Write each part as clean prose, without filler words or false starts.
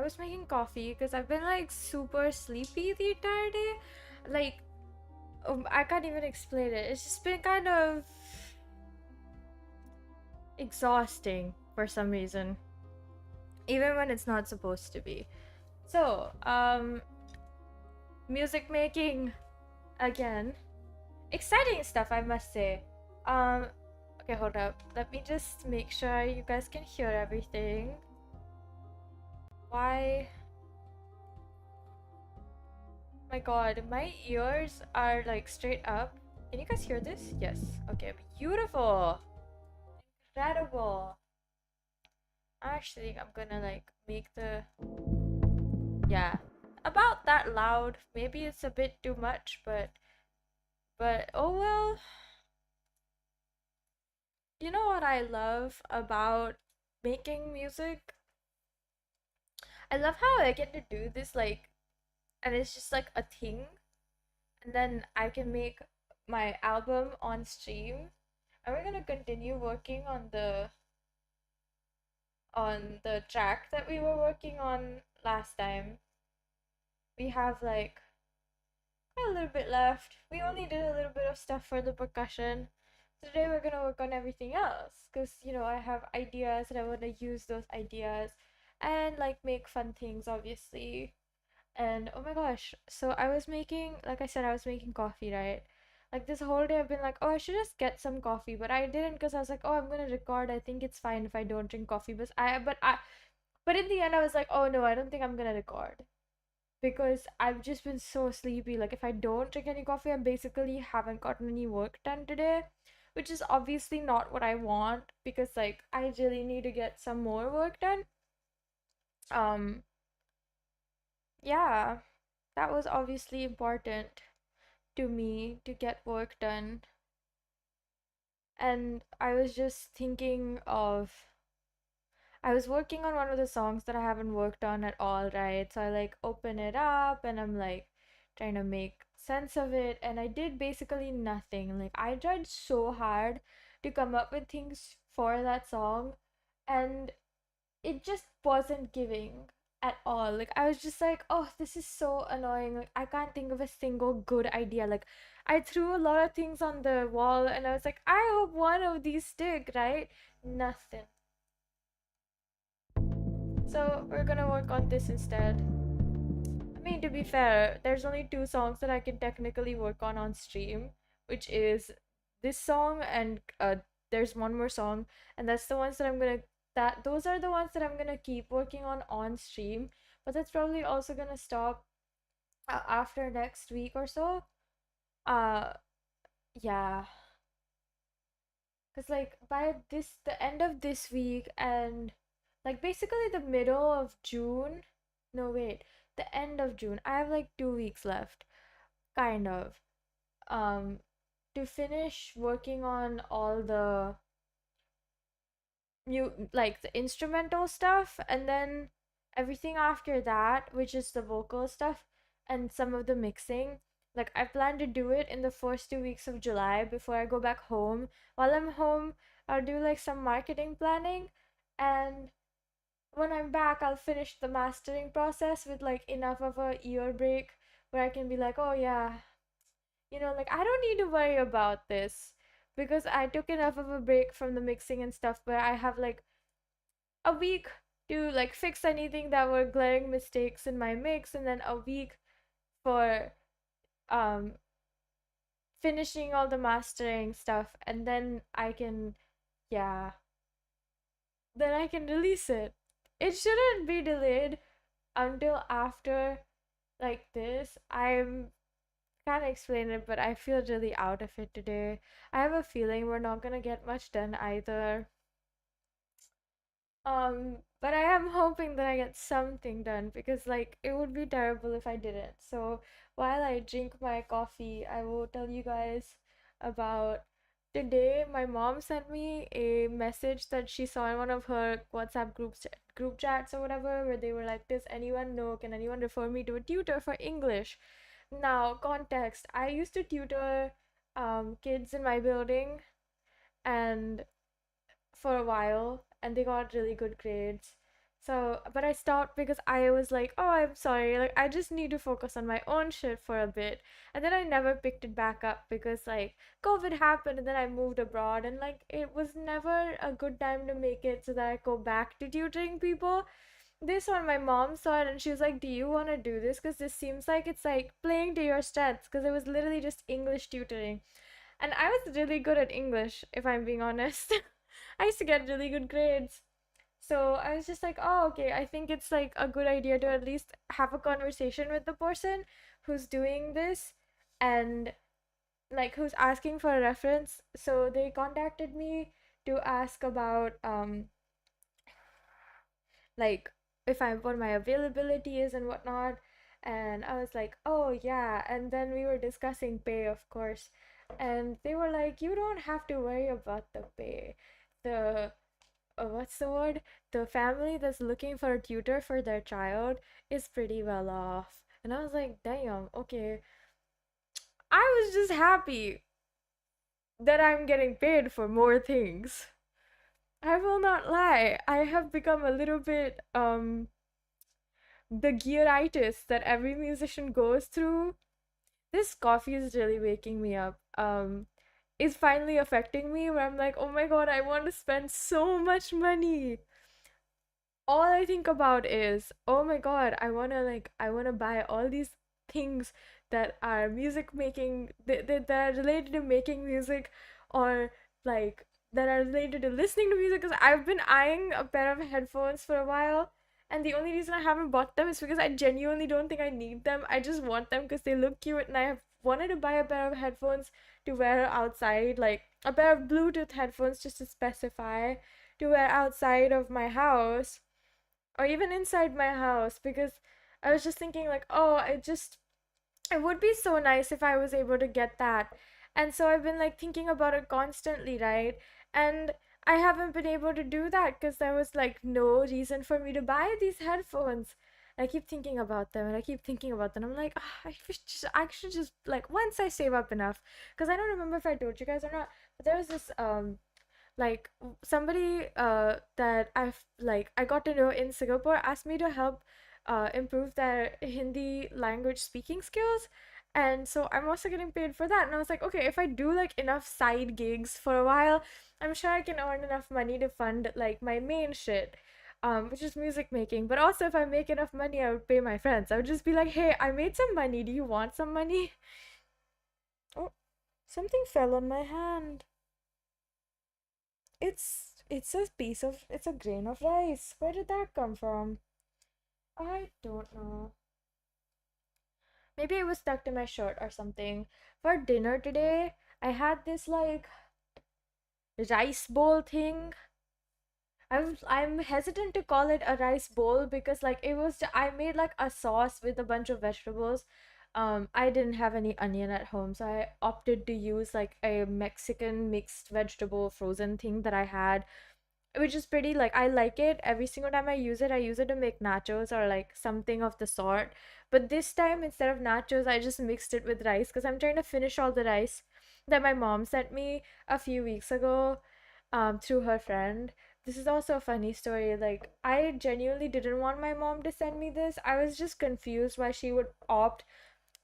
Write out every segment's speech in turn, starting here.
was making coffee because I've been like super sleepy the entire day. Like, I can't even explain it. It's just been kind of exhausting for some reason, even when it's not supposed to be. So, music making again. Exciting stuff, I must say. Okay, hold up. Let me just make sure you guys can hear everything. Why? My god, my ears are like straight up. Can you guys hear this? Yes. Okay, beautiful. Incredible. Actually, I'm gonna like make the, yeah, about that loud. Maybe it's a bit too much, but oh well. You know what I love about making music? I love how I get to do this, like, and it's just like a thing, and then I can make my album on stream, and we're gonna continue working on the track that we were working on last time. We have like a little bit left. We only did a little bit of stuff for the percussion. Today we're gonna work on everything else because you know I have ideas and I want to use those ideas and like make fun things obviously. And oh my gosh, so I was making, like I said, I was making coffee, right? Like this whole day I've been like, oh, I should just get some coffee, but I didn't because I was like, oh, I'm gonna record. I think it's fine if I don't drink coffee, but in the end I was like, oh no, I don't think I'm gonna record because I've just been so sleepy. Like if I don't drink any coffee, I basically haven't gotten any work done today, which is obviously not what I want because like I really need to get some more work done. Um, yeah, that was obviously important to me to get work done. And I was just thinking of, I was working on one of the songs that I haven't worked on at all, right? So I like open it up and I'm like trying to make sense of it. And I did basically nothing. Like I tried so hard to come up with things for that song and it just wasn't giving at all. Like I was just like, oh, this is so annoying. Like I can't think of a single good idea. Like I threw a lot of things on the wall and I was like, I hope one of these stick, right? Nothing. So we're gonna work on this instead. I mean, to be fair, there's only two songs that I can technically work on stream, which is this song and there's one more song, and that's the ones that those are the ones that I'm gonna keep working on stream. But that's probably also gonna stop after next week or so. Uh, yeah, cause like by the end of this week and like basically the middle of June. No, wait, the end of June. I have like 2 weeks left, kind of, um, to finish working on all the like the instrumental stuff, and then everything after that, which is the vocal stuff and some of the mixing. Like I plan to do it in the first 2 weeks of July before I go back home. While I'm home, I'll do like some marketing planning, and when I'm back, I'll finish the mastering process with like enough of a year break where I can be like, oh yeah, like I don't need to worry about this because I took enough of a break from the mixing and stuff where I have like a week to like fix anything that were glaring mistakes in my mix, and then a week for um finishing all the mastering stuff, and then yeah, then I can release it. It shouldn't be delayed until after like this. I'm can't explain it, but I feel really out of it today. I have a feeling we're not gonna get much done either. But I am hoping that I get something done because like it would be terrible if I didn't. So while I drink my coffee, I will tell you guys about today. My mom sent me a message that she saw in one of her WhatsApp group chats or whatever, where they were like, does anyone know, can anyone refer me to a tutor for English? Now, context, I used to tutor kids in my building and for a while, and they got really good grades. So, but I stopped because I was like, oh, I'm sorry. Like, I just need to focus on my own shit for a bit. And then I never picked it back up because, like, COVID happened and then I moved abroad. And, like, it was never a good time to make it so that I go back to tutoring people. This one, my mom saw it and she was like, do you want to do this? Because this seems like it's like playing to your strengths. Because it was literally just English tutoring. And I was really good at English, if I'm being honest. I used to get really good grades. So I was just like, oh, okay, I think it's like a good idea to at least have a conversation with the person who's doing this and like who's asking for a reference. So they contacted me to ask about like if I what my availability is and whatnot. And I was like, oh yeah. And then we were discussing pay, of course. And they were like, you don't have to worry about the pay. The what's the word? The family that's looking for a tutor for their child is pretty well off. And I was like, damn, okay. I was just happy that I'm getting paid for more things. I will not lie. I have become a little bit the gearitis that every musician goes through. This coffee is really waking me up. Is finally affecting me where I'm like, oh my god, I want to spend so much money. All I think about is, oh my god, I wanna buy all these things that are music making that are related to making music or like that are related to listening to music because I've been eyeing a pair of headphones for a while and the only reason I haven't bought them is because I genuinely don't think I need them. I just want them because they look cute and I have wanted to buy a pair of headphones to wear outside, like a pair of Bluetooth headphones just to specify to wear outside of my house or even inside my house because I was just thinking like, oh, it would be so nice if I was able to get that. And so I've been like thinking about it constantly, right? And I haven't been able to do that because there was like no reason for me to buy these headphones. I keep thinking about them and I keep thinking about them. I'm like, I should just like once I save up enough, because I don't remember if I told you guys or not, but there was this like somebody that I got to know in Singapore asked me to help improve their Hindi language speaking skills. And so I'm also getting paid for that. And I was like, okay, if I do like enough side gigs for a while, I'm sure I can earn enough money to fund like my main shit, which is music making. But also, if I make enough money, I would pay my friends. I would just be like, hey, I made some money. Do you want some money? Oh, something fell on my hand. It's a grain of rice. Where did that come from? I don't know. Maybe it was stuck to my shirt or something. For dinner today, I had this like rice bowl thing. I'm hesitant to call it a rice bowl because like I made like a sauce with a bunch of vegetables. I didn't have any onion at home, so I opted to use like a Mexican mixed vegetable frozen thing that I had, which is pretty like I like it. Every single time I use it to make nachos or like something of the sort. But this time instead of nachos, I just mixed it with rice because I'm trying to finish all the rice that my mom sent me a few weeks ago through her friend. This is also a funny story. Like I genuinely didn't want my mom to send me this. I was just confused why she would opt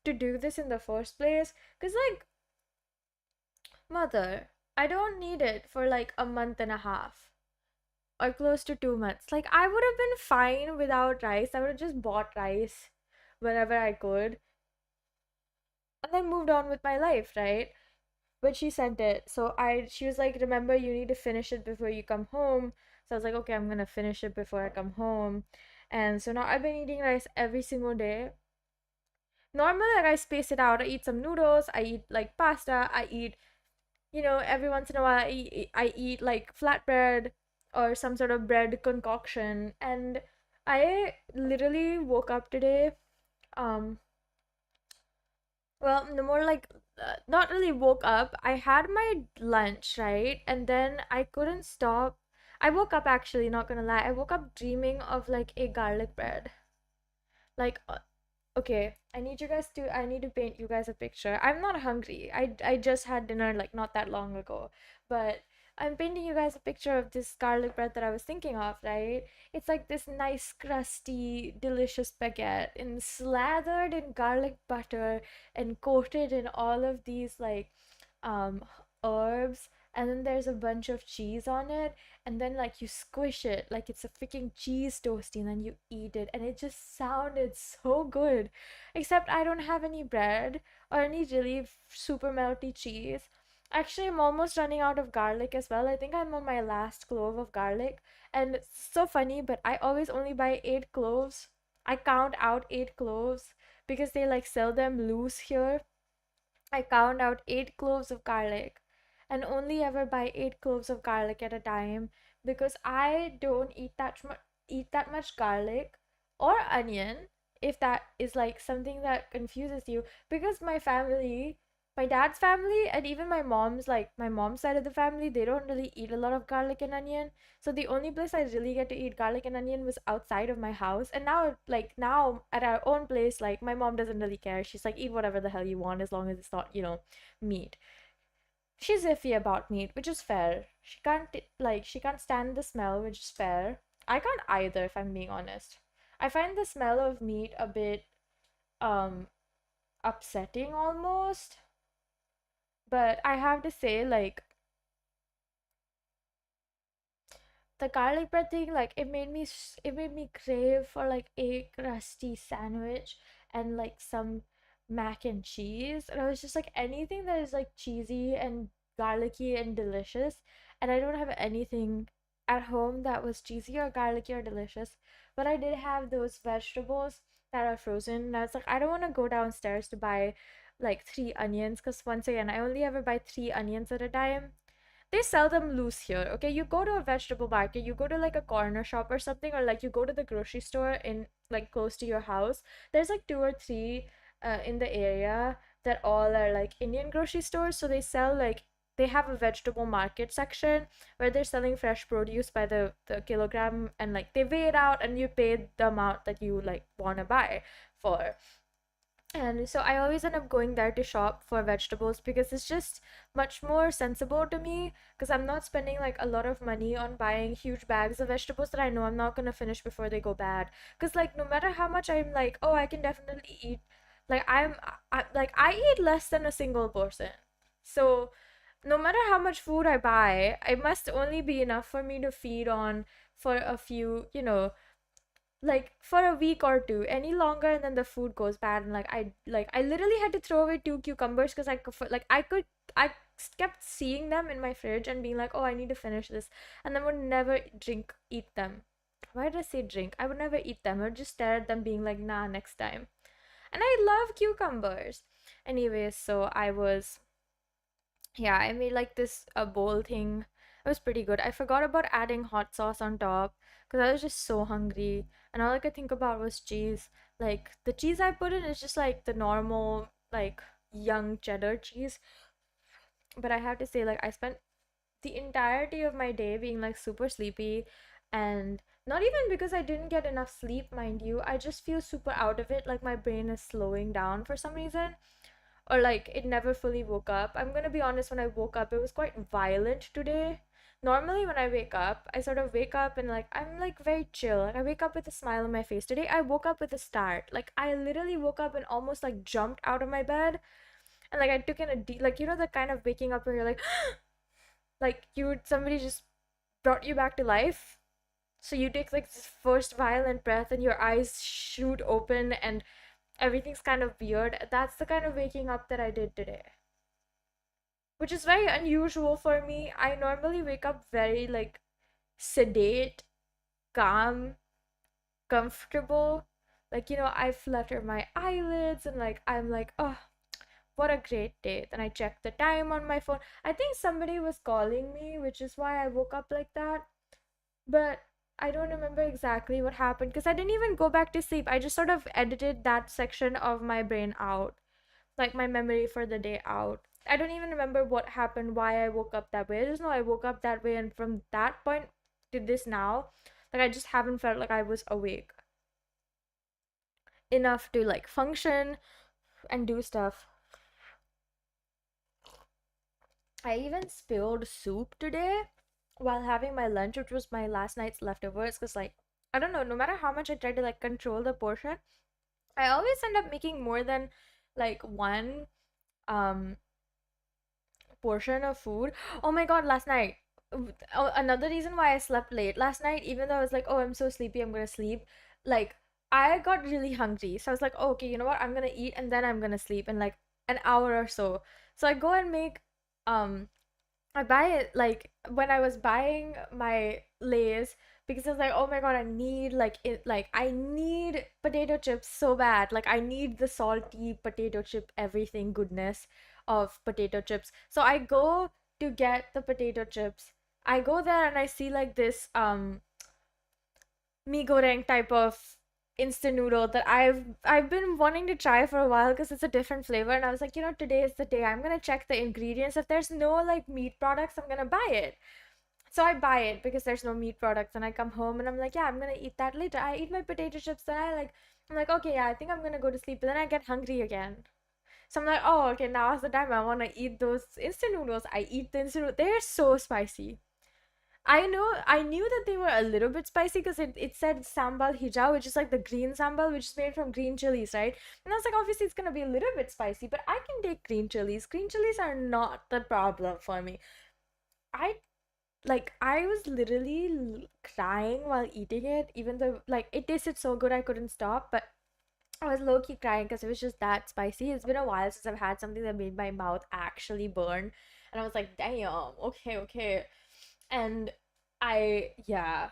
to do this in the first place. Cause like, mother, I don't need it for like a month and a half or close to 2 months. Like I would have been fine without rice. I would have just bought rice wherever I could and then moved on with my life, right? But she sent it. So she was like, remember, you need to finish it before you come home. So I was like, okay, I'm gonna finish it before I come home. And so now I've been eating rice every single day. Normally, like I space it out. I eat some noodles. I eat like pasta. I eat, every once in a while I eat like flatbread or some sort of bread concoction. And I literally woke up today. Um, well, no more like not really woke up. I had my lunch, right? And then I couldn't stop. I woke up actually, not gonna lie. I woke up dreaming of like a garlic bread. Like okay, I need to paint you guys a picture. I'm not hungry. I just had dinner like not that long ago. But I'm painting you guys a picture of this garlic bread that I was thinking of, right? It's like this nice, crusty, delicious baguette and slathered in garlic butter and coated in all of these like um herbs, and then there's a bunch of cheese on it, and then like you squish it like it's a freaking cheese toasty, and then you eat it, and it just sounded so good. Except I don't have any bread or any really super melty cheese. Actually, I'm almost running out of garlic as well. I think I'm on my last clove of garlic. And it's so funny, but I always only buy 8 cloves. I count out 8 cloves because they like sell them loose here. I count out 8 cloves of garlic and only ever buy 8 cloves of garlic at a time because I don't eat that much garlic or onion, if that is like something that confuses you, because my family, my dad's family, and even my mom's side of the family, they don't really eat a lot of garlic and onion. So the only place I really get to eat garlic and onion was outside of my house. And now, like now at our own place, like my mom doesn't really care. She's like, eat whatever the hell you want as long as it's not, meat. She's iffy about meat, which is fair. She can't stand the smell, which is fair. I can't either, if I'm being honest. I find the smell of meat a bit um upsetting almost. But I have to say, like, the garlic bread thing, like it made me crave for like a crusty sandwich and like some mac and cheese. And I was just like, anything that is like cheesy and garlicky and delicious. And I don't have anything at home that was cheesy or garlicky or delicious. But I did have those vegetables that are frozen. And I was like, I don't want to go downstairs to buy like 3 onions, because once again, I only ever buy 3 onions at a time. They sell them loose here. Okay, you go to a vegetable market, you go to like a corner shop or something, or like you go to the grocery store in like close to your house. There's like two or three in the area that all are like Indian grocery stores. So they have a vegetable market section where they're selling fresh produce by the kilogram, and like they weigh it out and you pay the amount that you like want to buy for. And so I always end up going there to shop for vegetables because it's just much more sensible to me, because I'm not spending like a lot of money on buying huge bags of vegetables that I know I'm not going to finish before they go bad. Because like no matter how much I'm like, oh, I can definitely eat, like I eat less than a single person. So no matter how much food I buy, it must only be enough for me to feed on for a few, like for a week or two. Any longer and then the food goes bad, and I literally had to throw away 2 cucumbers because I kept seeing them in my fridge and being like, oh, I need to finish this, and then would never eat them. Why did I say drink? I would never eat them. I would just stare at them being like, nah, next time. And I love cucumbers. Anyways, so I made like this a bowl thing. It was pretty good. I forgot about adding hot sauce on top because I was just so hungry, and all I could think about was cheese. Like the cheese I put in is just like the normal like young cheddar cheese. But I have to say, like, I spent the entirety of my day being like super sleepy, and not even because I didn't get enough sleep, mind you. I just feel super out of it, like my brain is slowing down for some reason, or like it never fully woke up. I'm gonna be honest, when I woke up, it was quite violent today. Normally, when I wake up, I sort of wake up and like I'm like very chill. Like I wake up with a smile on my face. Today, I woke up with a start. Like I literally woke up and almost like jumped out of my bed, and like I took in a deep, like the kind of waking up where you're like somebody just brought you back to life. So you take like this first violent breath and your eyes shoot open and everything's kind of weird. That's the kind of waking up that I did today, which is very unusual for me. I normally wake up very like sedate, calm, comfortable. Like, I flutter my eyelids and like I'm like, oh, what a great day. Then I check the time on my phone. I think somebody was calling me, which is why I woke up like that. But I don't remember exactly what happened because I didn't even go back to sleep. I just sort of edited that section of my brain out, like my memory for the day out. I don't even remember what happened, why I woke up that way. I just know I woke up that way, and from that point to this now, like I just haven't felt like I was awake enough to like function and do stuff. I even spilled soup today while having my lunch, which was my last night's leftovers. Because, like, I don't know, no matter how much I try to like control the portion, I always end up making more than like one um portion of food. Oh my god, last night. Another reason why I slept late last night, even though I was like, oh, I'm so sleepy, I'm gonna sleep. Like, I got really hungry. So I was like, oh, okay, you know what? I'm gonna eat and then I'm gonna sleep in like an hour or so. So I go and make um I buy it like when I was buying my Lay's because I was like, oh my god, I need like I need potato chips so bad. Like I need the salty potato chip everything goodness of potato chips. So I go to get the potato chips. I go there and I see like this mee goreng type of instant noodle that I've been wanting to try for a while because it's a different flavor, and I was like, you know, today is the day. I'm gonna check the ingredients. If there's no like meat products, I'm gonna buy it. So I buy it because there's no meat products, and I come home and I'm like, yeah, I'm gonna eat that later. I eat my potato chips, then I'm like, okay, yeah, I think I'm gonna go to sleep, but then I get hungry again. So I'm like, oh, okay, now's the time I wanna eat those instant noodles. I eat the instant noodles. They're so spicy. I knew that they were a little bit spicy because it said sambal hijau, which is like the green sambal, which is made from green chilies, right? And I was like, obviously it's gonna be a little bit spicy, but I can take green chilies. Green chilies are not the problem for me. I I was literally crying while eating it, even though like it tasted so good I couldn't stop, but I was low key crying because it was just that spicy. It's been a while since I've had something that made my mouth actually burn. And I was like, damn, okay, okay. And yeah,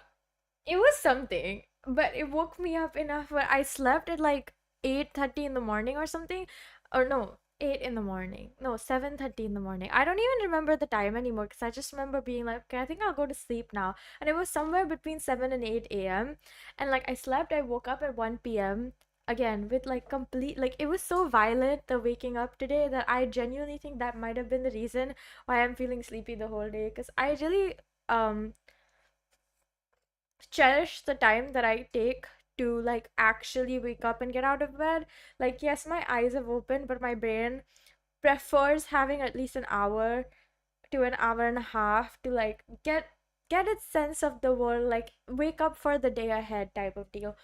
it was something, but it woke me up enough where I slept at like 8:30 in the morning or something. Or no, 8 in the morning. No, 7:30 in the morning. I don't even remember the time anymore because I just remember being like, okay, I think I'll go to sleep now. And it was somewhere between 7 and 8 a.m. And like I slept, I woke up at 1 p.m. again with like complete like it was so violent the waking up today that I genuinely think that might have been the reason why I'm feeling sleepy the whole day because I really um cherish the time that I take to like actually wake up and get out of bed. Like, yes, my eyes have opened, but my brain prefers having at least an hour to an hour and a half to like get its sense of the world, like wake up for the day ahead type of deal.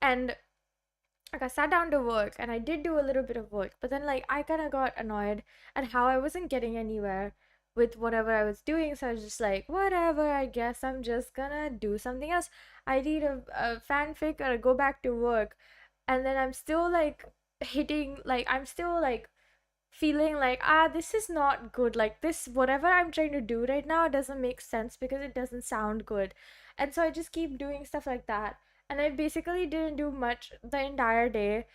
And like I sat down to work and I did do a little bit of work, but then like I kind of got annoyed at how I wasn't getting anywhere with whatever I was doing. So I was just like, whatever, I guess I'm just gonna do something else. I read a fanfic or I go back to work, and then I'm still like I'm still like feeling like, this is not good. Like, this, whatever I'm trying to do right now, doesn't make sense because it doesn't sound good. And so I just keep doing stuff like that. And I basically didn't do much the entire day.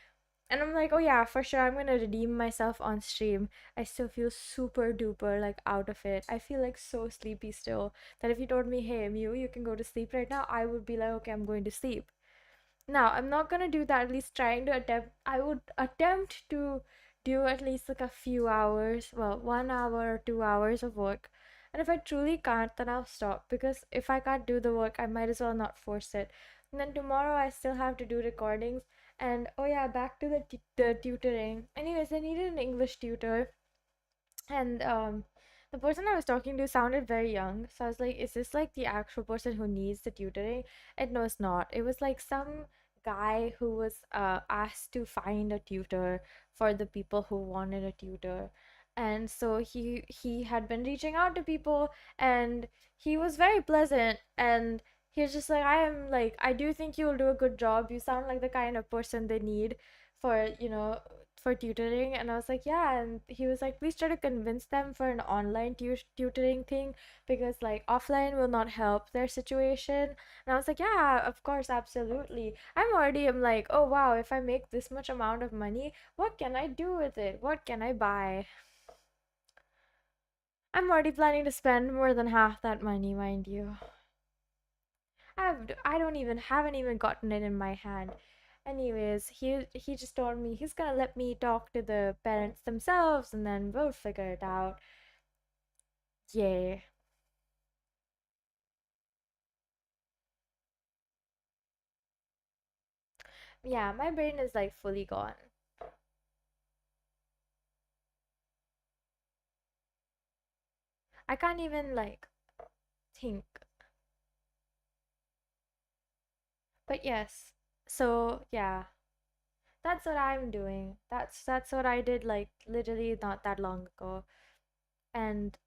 And I'm like, oh yeah, for sure, I'm gonna redeem myself on stream. I still feel super duper like out of it. I feel like so sleepy still. That if you told me, hey, Mew, you can go to sleep right now, I would be like, okay, I'm going to sleep. Now, I'm not gonna do that, at least trying to attempt. I would attempt to do at least like a few hours, well, 1 hour or 2 hours of work. And if I truly can't, then I'll stop because if I can't do the work, I might as well not force it. And then tomorrow, I still have to do recordings. And oh, yeah, back to the tutoring. Anyways, I needed an English tutor, and the person I was talking to sounded very young. So I was like, is this like the actual person who needs the tutoring? And no, it's not. It was like some guy who was asked to find a tutor for the people who wanted a tutor. And so he had been reaching out to people, and he was very pleasant, and he was just like, I do think you'll do a good job. You sound like the kind of person they need for, for tutoring. And I was like, yeah. And he was like, please try to convince them for an online tutoring thing because like offline will not help their situation. And I was like, yeah, of course, absolutely. I'm like, oh wow, if I make this much amount of money, what can I do with it? What can I buy? I'm already planning to spend more than half that money, mind you. I don't even haven't even gotten it in my hand. Anyways, he just told me he's gonna let me talk to the parents themselves and then we'll figure it out. Yay. Yeah, my brain is like fully gone. I can't even like think. But yes. So, yeah. That's what I'm doing. That's what I did like literally not that long ago. And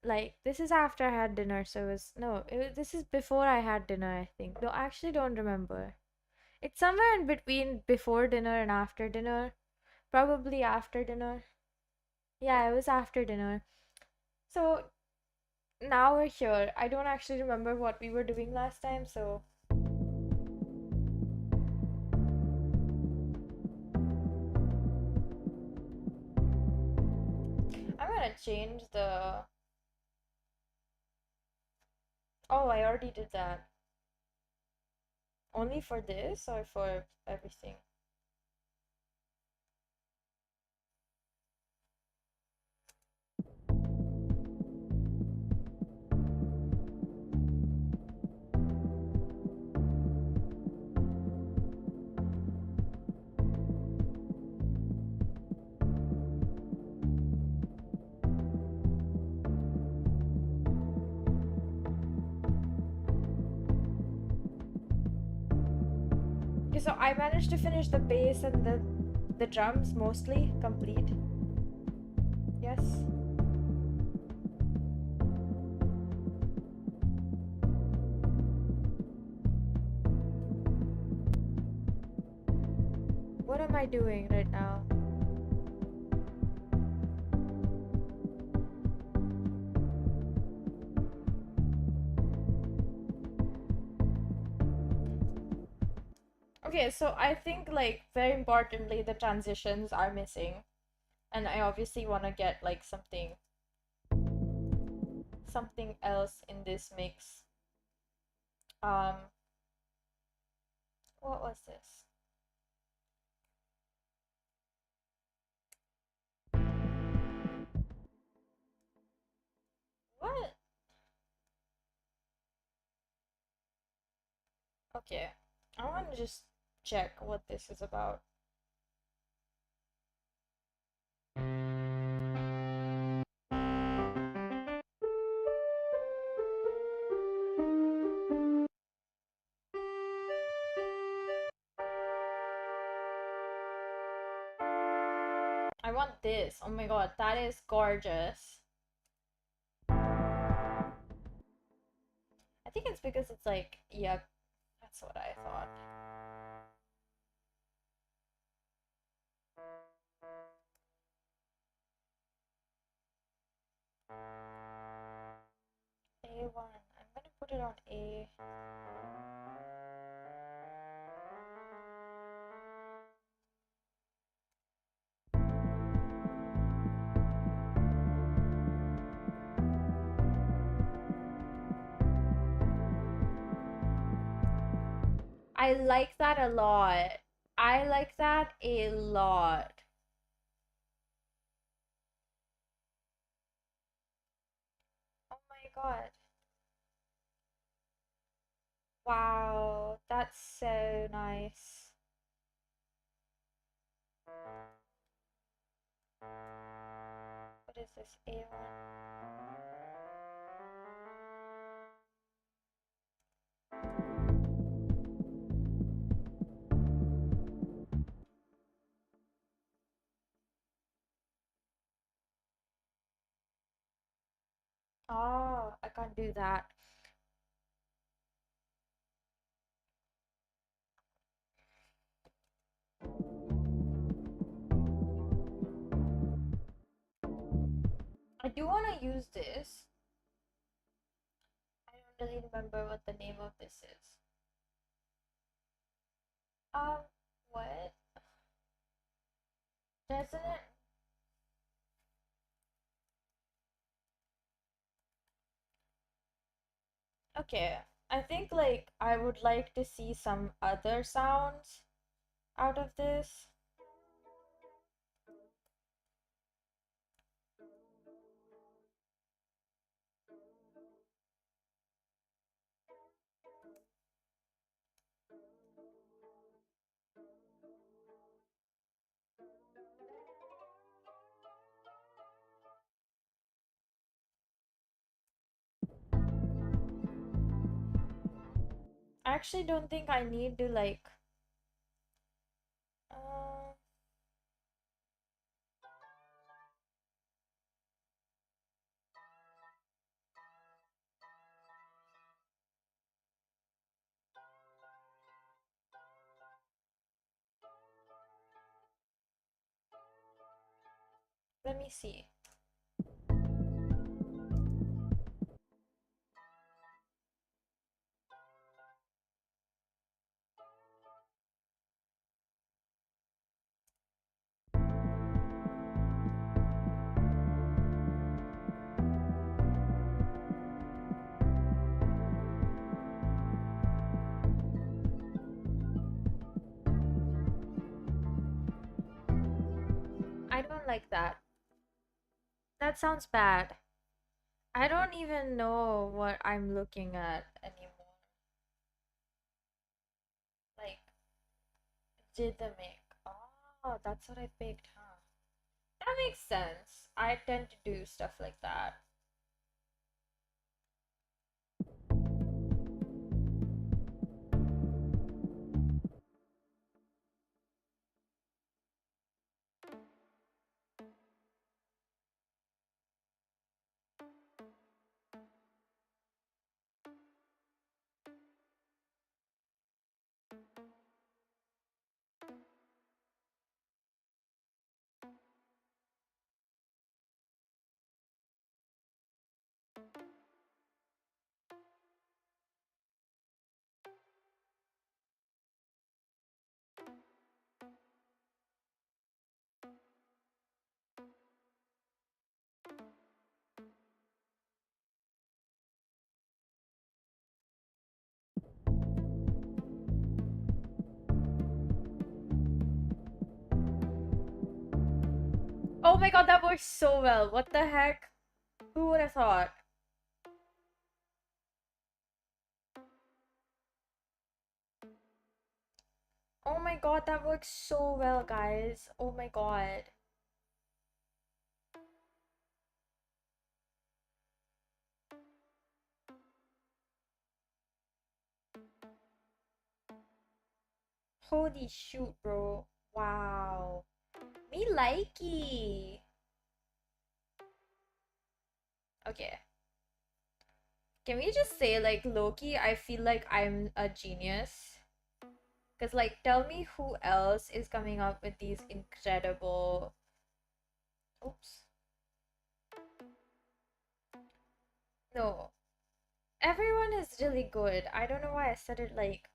like this is after I had dinner, so it was no, this is before I had dinner, I think. No, I actually don't remember. It's somewhere in between before dinner and after dinner. Probably after dinner. Yeah, it was after dinner. So now we're here. I don't actually remember what we were doing last time, so I'm gonna change the. Oh, I already did that. Only for this or for everything? Okay, so I managed to finish the bass and the drums mostly complete. Yes. What am I doing right now? Okay, so I think like very importantly the transitions are missing. And I obviously want to get like something else in this mix. Um what was this? What? Okay. I want to just check what this is about. I want this. Oh my god, that is gorgeous. I think it's because it's like, yep, that's what I thought. A1. I'm gonna put it on A. I like that a lot. I like that a lot. Oh my god. Wow, that's so nice. What is this? A1. Oh, I can't do that. I do want to use this. I don't really remember what the name of this is. Um, what? Doesn't it? Okay, I think like I would like to see some other sounds out of this. I actually don't think I need to like uh, let me see. I don't like that. That sounds bad. I don't even know what I'm looking at anymore. Like, did the make? Oh, that's what I picked, huh? That makes sense. I tend to do stuff like that. Oh my god, that works so well. What the heck? Who would have thought? Oh my god, that works so well, guys. Oh my god. Holy shoot, bro. Wow. Me likey. Okay. Can we just say, like, Loki, I feel like I'm a genius? Because, like, tell me who else is coming up with these incredible. Oops. No. Everyone is really good. I don't know why I said it like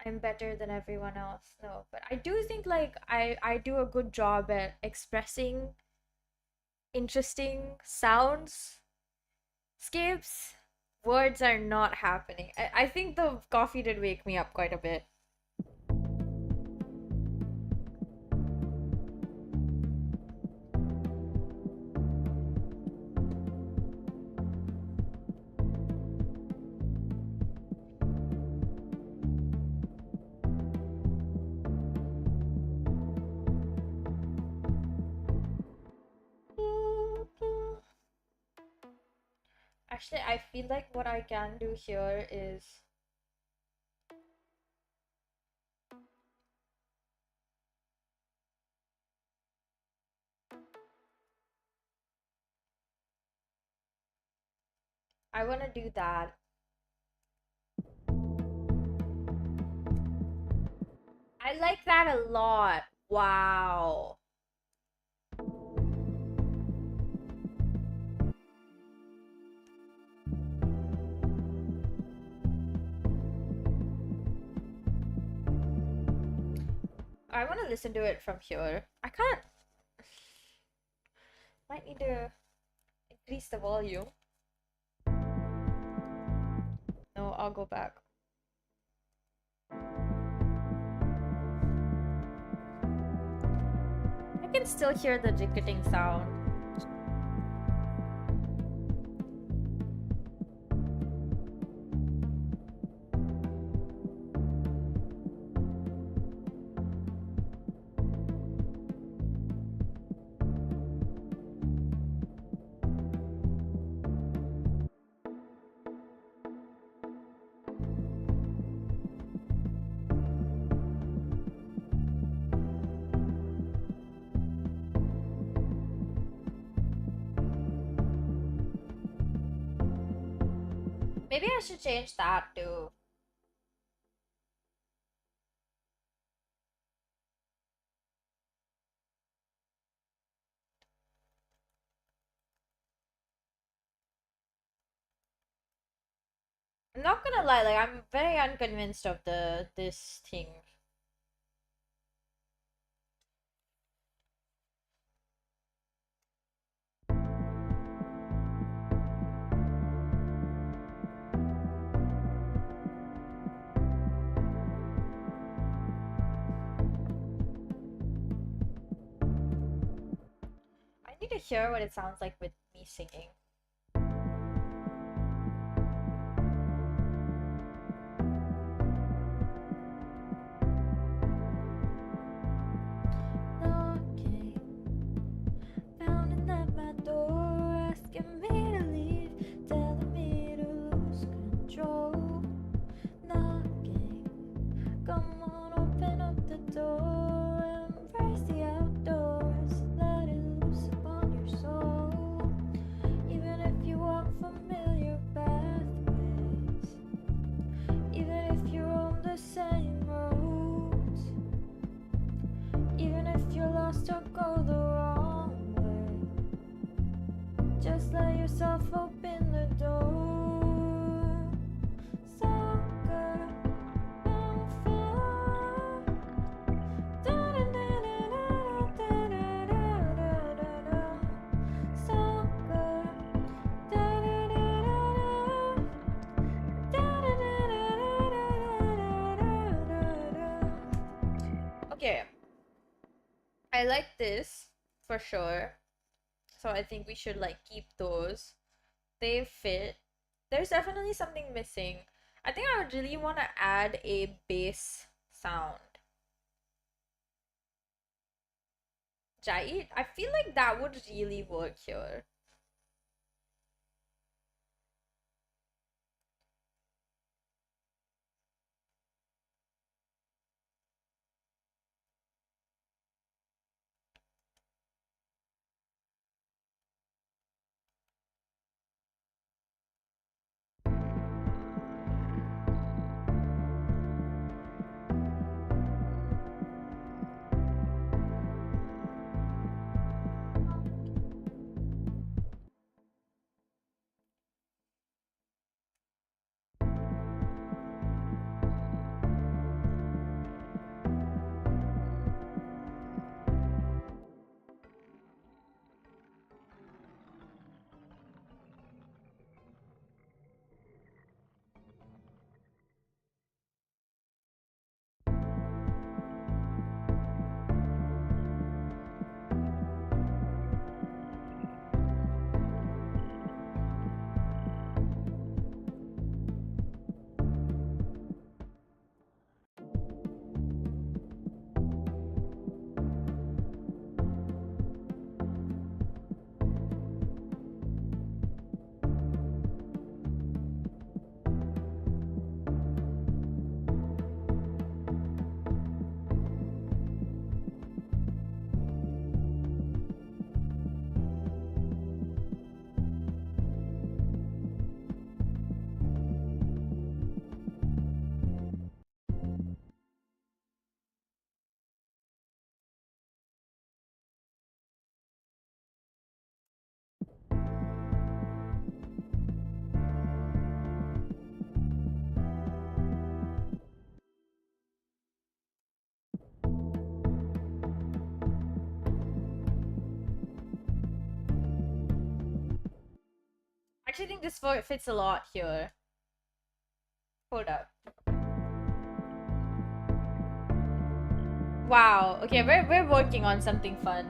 I'm better than everyone else. No, but I do think like I do a good job at expressing interesting sounds. Skips. Words are not happening. I think the coffee did wake me up quite a bit. Actually, I feel like what I can do here is I want to do that. I like that a lot. Wow. I want to listen to it from here. I can't. Might need to increase the volume. No, I'll go back. I can still hear the ticketing sound. Maybe I should change that too. I'm not gonna lie, like I'm very unconvinced of this thing. I need to hear what it sounds like with me singing. Knocking, pounding at my door, asking me to leave, telling me to lose control. Knocking, come on, open up the door, embrace the outdoors, let it loose upon your soul. Even if you walk familiar pathways, even if you're on the same roads, even if you're lost or go the wrong way, just let yourself open the door. Soccer, won't fall. Soccer. Okay, I like this for sure. So I think we should like keep those. They fit. There's definitely something missing. I think I would really want to add a bass sound. Right? I feel like that would really work here. I actually think this fits a lot here. Hold up. Wow. Okay, we're working on something fun.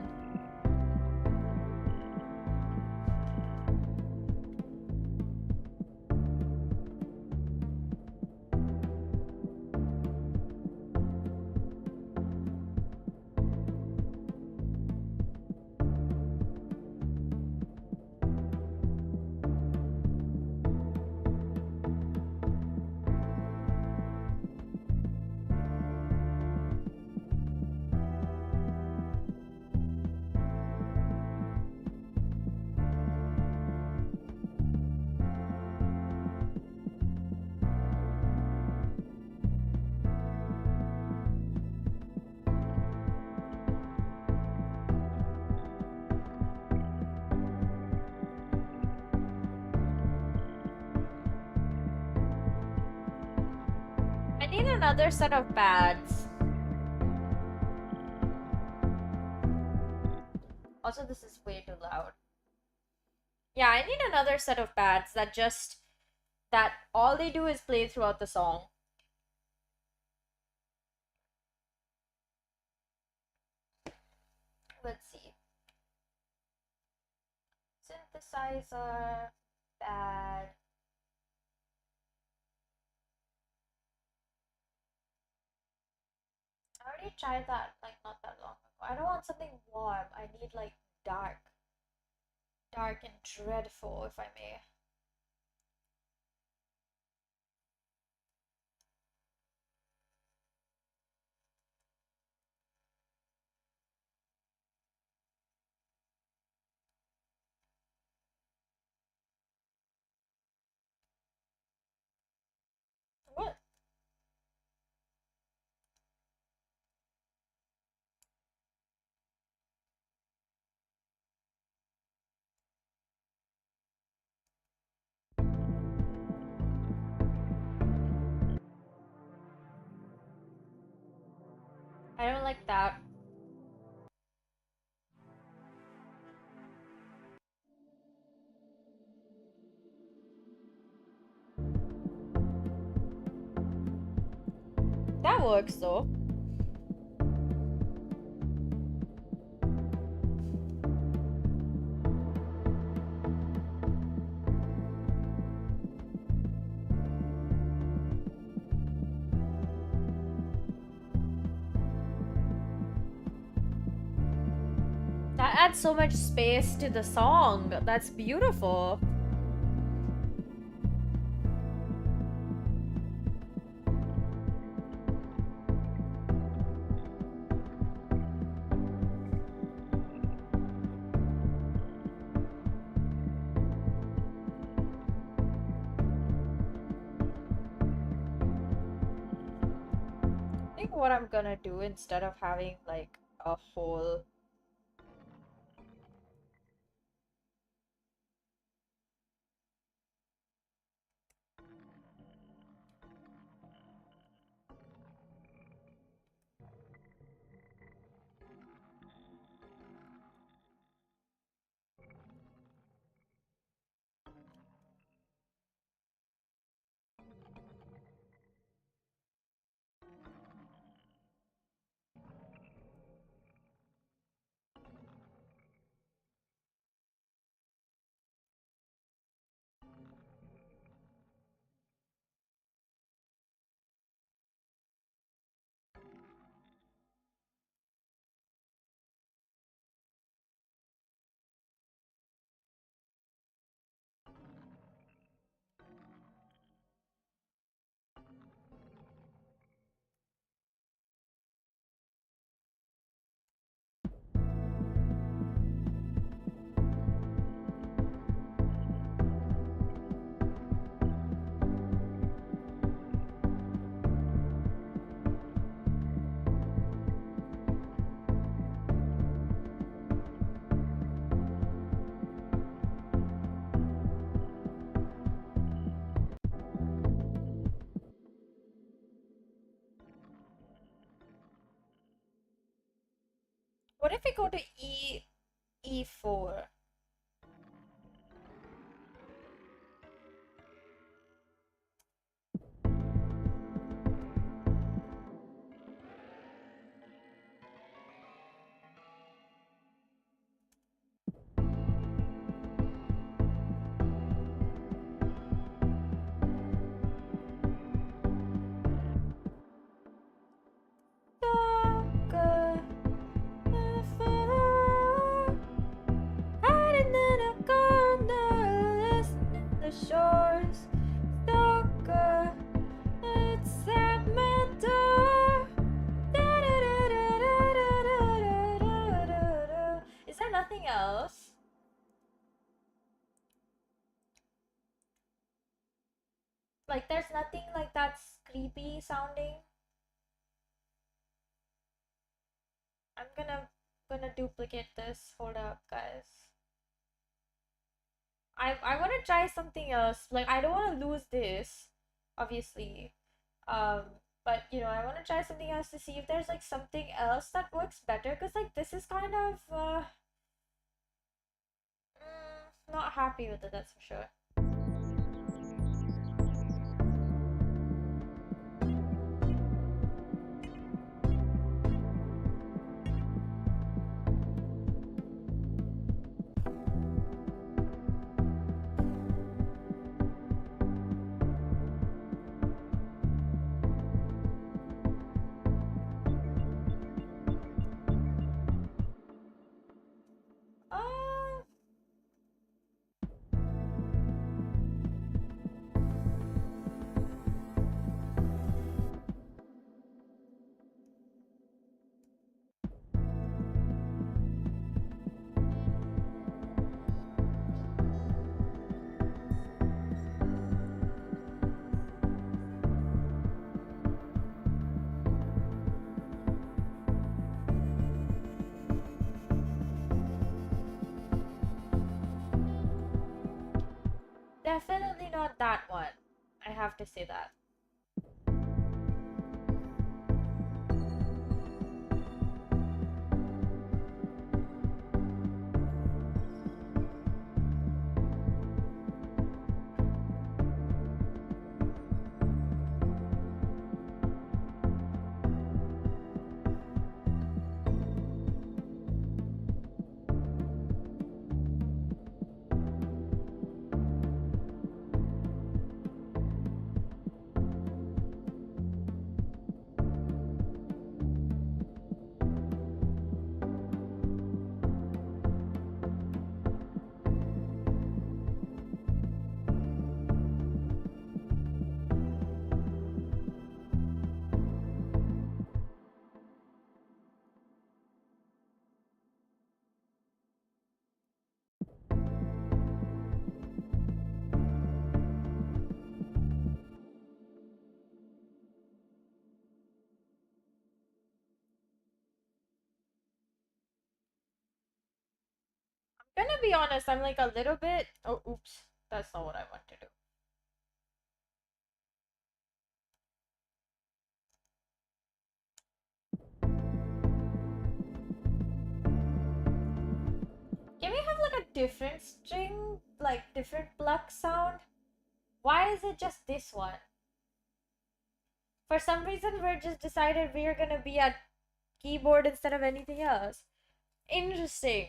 need another set of pads. Also, this is way too loud. Yeah, I need another set of pads that all they do is play throughout the song. Let's see. Synthesizer, pad. I already tried that like not that long ago. I don't want something warm. I need like dark. Dark and dreadful, if I may. What? I don't like that. That works though. That adds so much space to the song. That's beautiful. I think what I'm gonna do instead of having like a whole What if we go to E4? Hiding in a corner, listening to the shores. Stalker, it's at my door. Is there nothing else? Like, there's nothing like that's creepy sounding. I'm gonna duplicate this. Hold up, guys. I want to try something else. Like, I don't want to lose this, obviously. Um, But you know, I want to try something else to see if there's like something else that works better. Cause like this is kind of not happy with it. That's for sure. Definitely not that one. I have to say that. Gonna be honest, I'm like a little bit. Oh, oops. That's not what I want to do. Can we have like a different string, like different pluck sound? Why is it just this one? For some reason, we're just decided we're gonna be at keyboard instead of anything else. Interesting.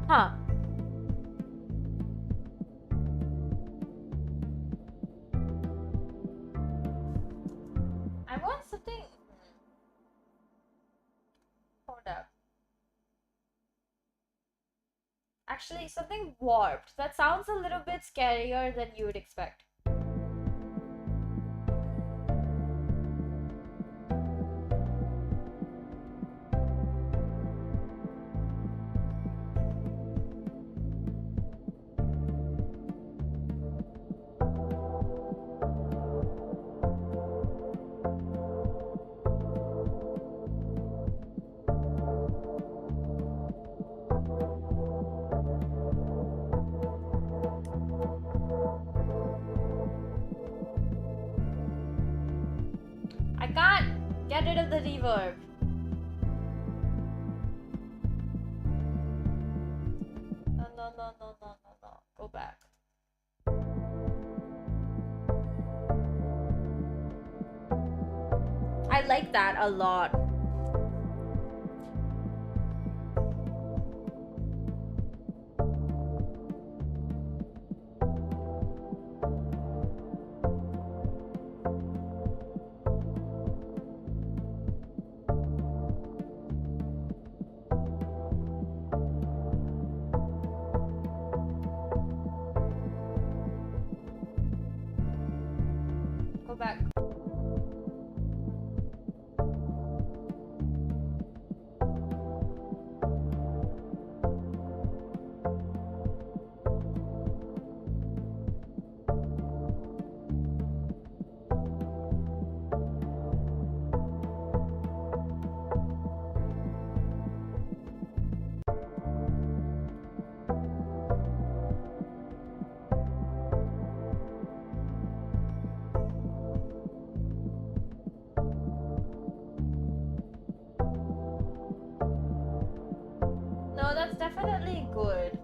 Huh. I want something. Hold up. Actually, something warped. That sounds a little bit scarier than you would expect. I can't get rid of the reverb. No, no, no, no, no, no, no. Go back. I like that a lot. back. No, that's definitely good.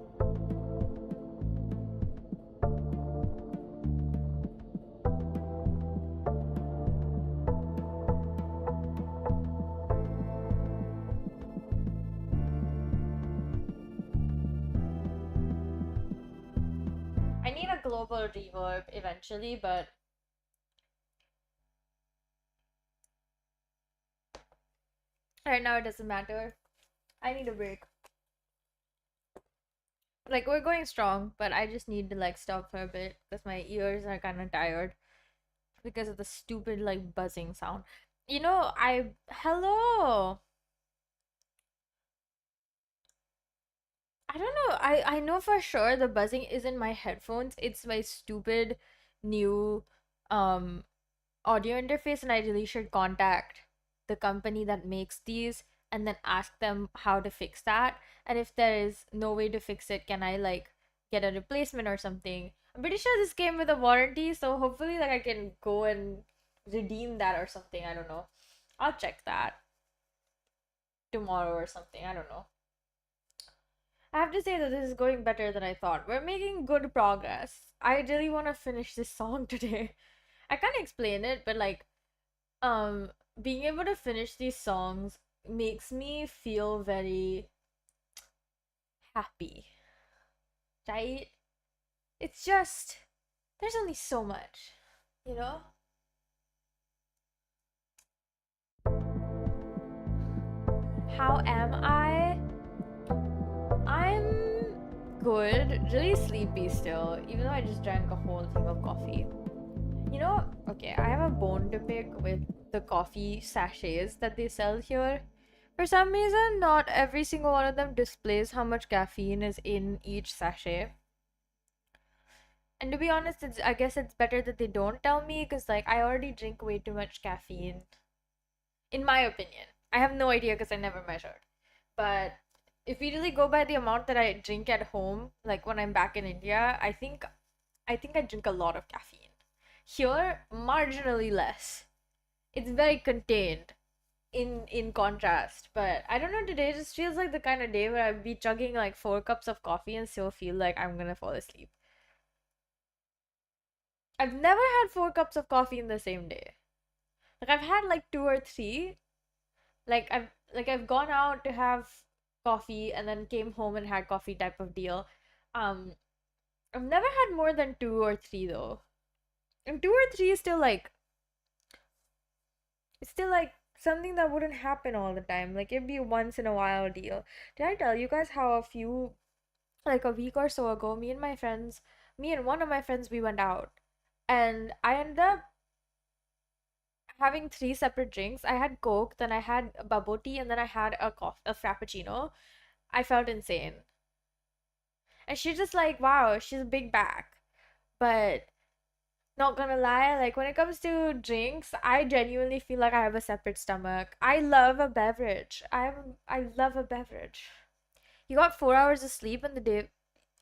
I need a global reverb eventually, but right now it doesn't matter. I need a break. Like, we're going strong, but I just need to like stop for a bit because my ears are kind of tired because of the stupid like buzzing sound. You know, hello. I don't know. I know for sure the buzzing isn't my headphones. It's my stupid new um audio interface, and I really should contact the company that makes these and then ask them how to fix that. And if there is no way to fix it, can I like get a replacement or something? I'm pretty sure this came with a warranty, so hopefully like I can go and redeem that or something. I don't know. I'll check that tomorrow or something. I don't know. I have to say that this is going better than I thought. We're making good progress. I really want to finish this song today. I can't explain it, but like um being able to finish these songs makes me feel very happy, right? It's just there's only so much, you know? How am I? I'm good, really sleepy still, even though I just drank a whole thing of coffee. You know, okay, I have a bone to pick with the coffee sachets that they sell here. For some reason, not every single one of them displays how much caffeine is in each sachet. And to be honest, I guess it's better that they don't tell me because, like, I already drink way too much caffeine, in my opinion. I have no idea because I never measured. But if we really go by the amount that I drink at home, like when I'm back in India, I think I drink a lot of caffeine. Here, marginally less. It's very contained in contrast. But I don't know, today just feels like the kind of day where I'd be chugging like 4 cups of coffee and still feel like I'm gonna fall asleep. I've never had 4 cups of coffee in the same day. Like I've had like two or three. I've gone out to have coffee and then came home and had coffee type of deal. Um I've never had more than two or three though. And two or three is still like it's still like something that wouldn't happen all the time. Like it'd be a once in a while deal. Did I tell you guys how a week or so ago, me and one of my friends, we went out, and I ended up having three separate drinks. I had Coke, then I had a bubble tea, and then I had a frappuccino. I felt insane, and she's just like, wow, she's a big back, but not gonna lie, like when it comes to drinks, I genuinely feel like I have a separate stomach. I love a beverage. I love a beverage. You got 4 hours of sleep in the day,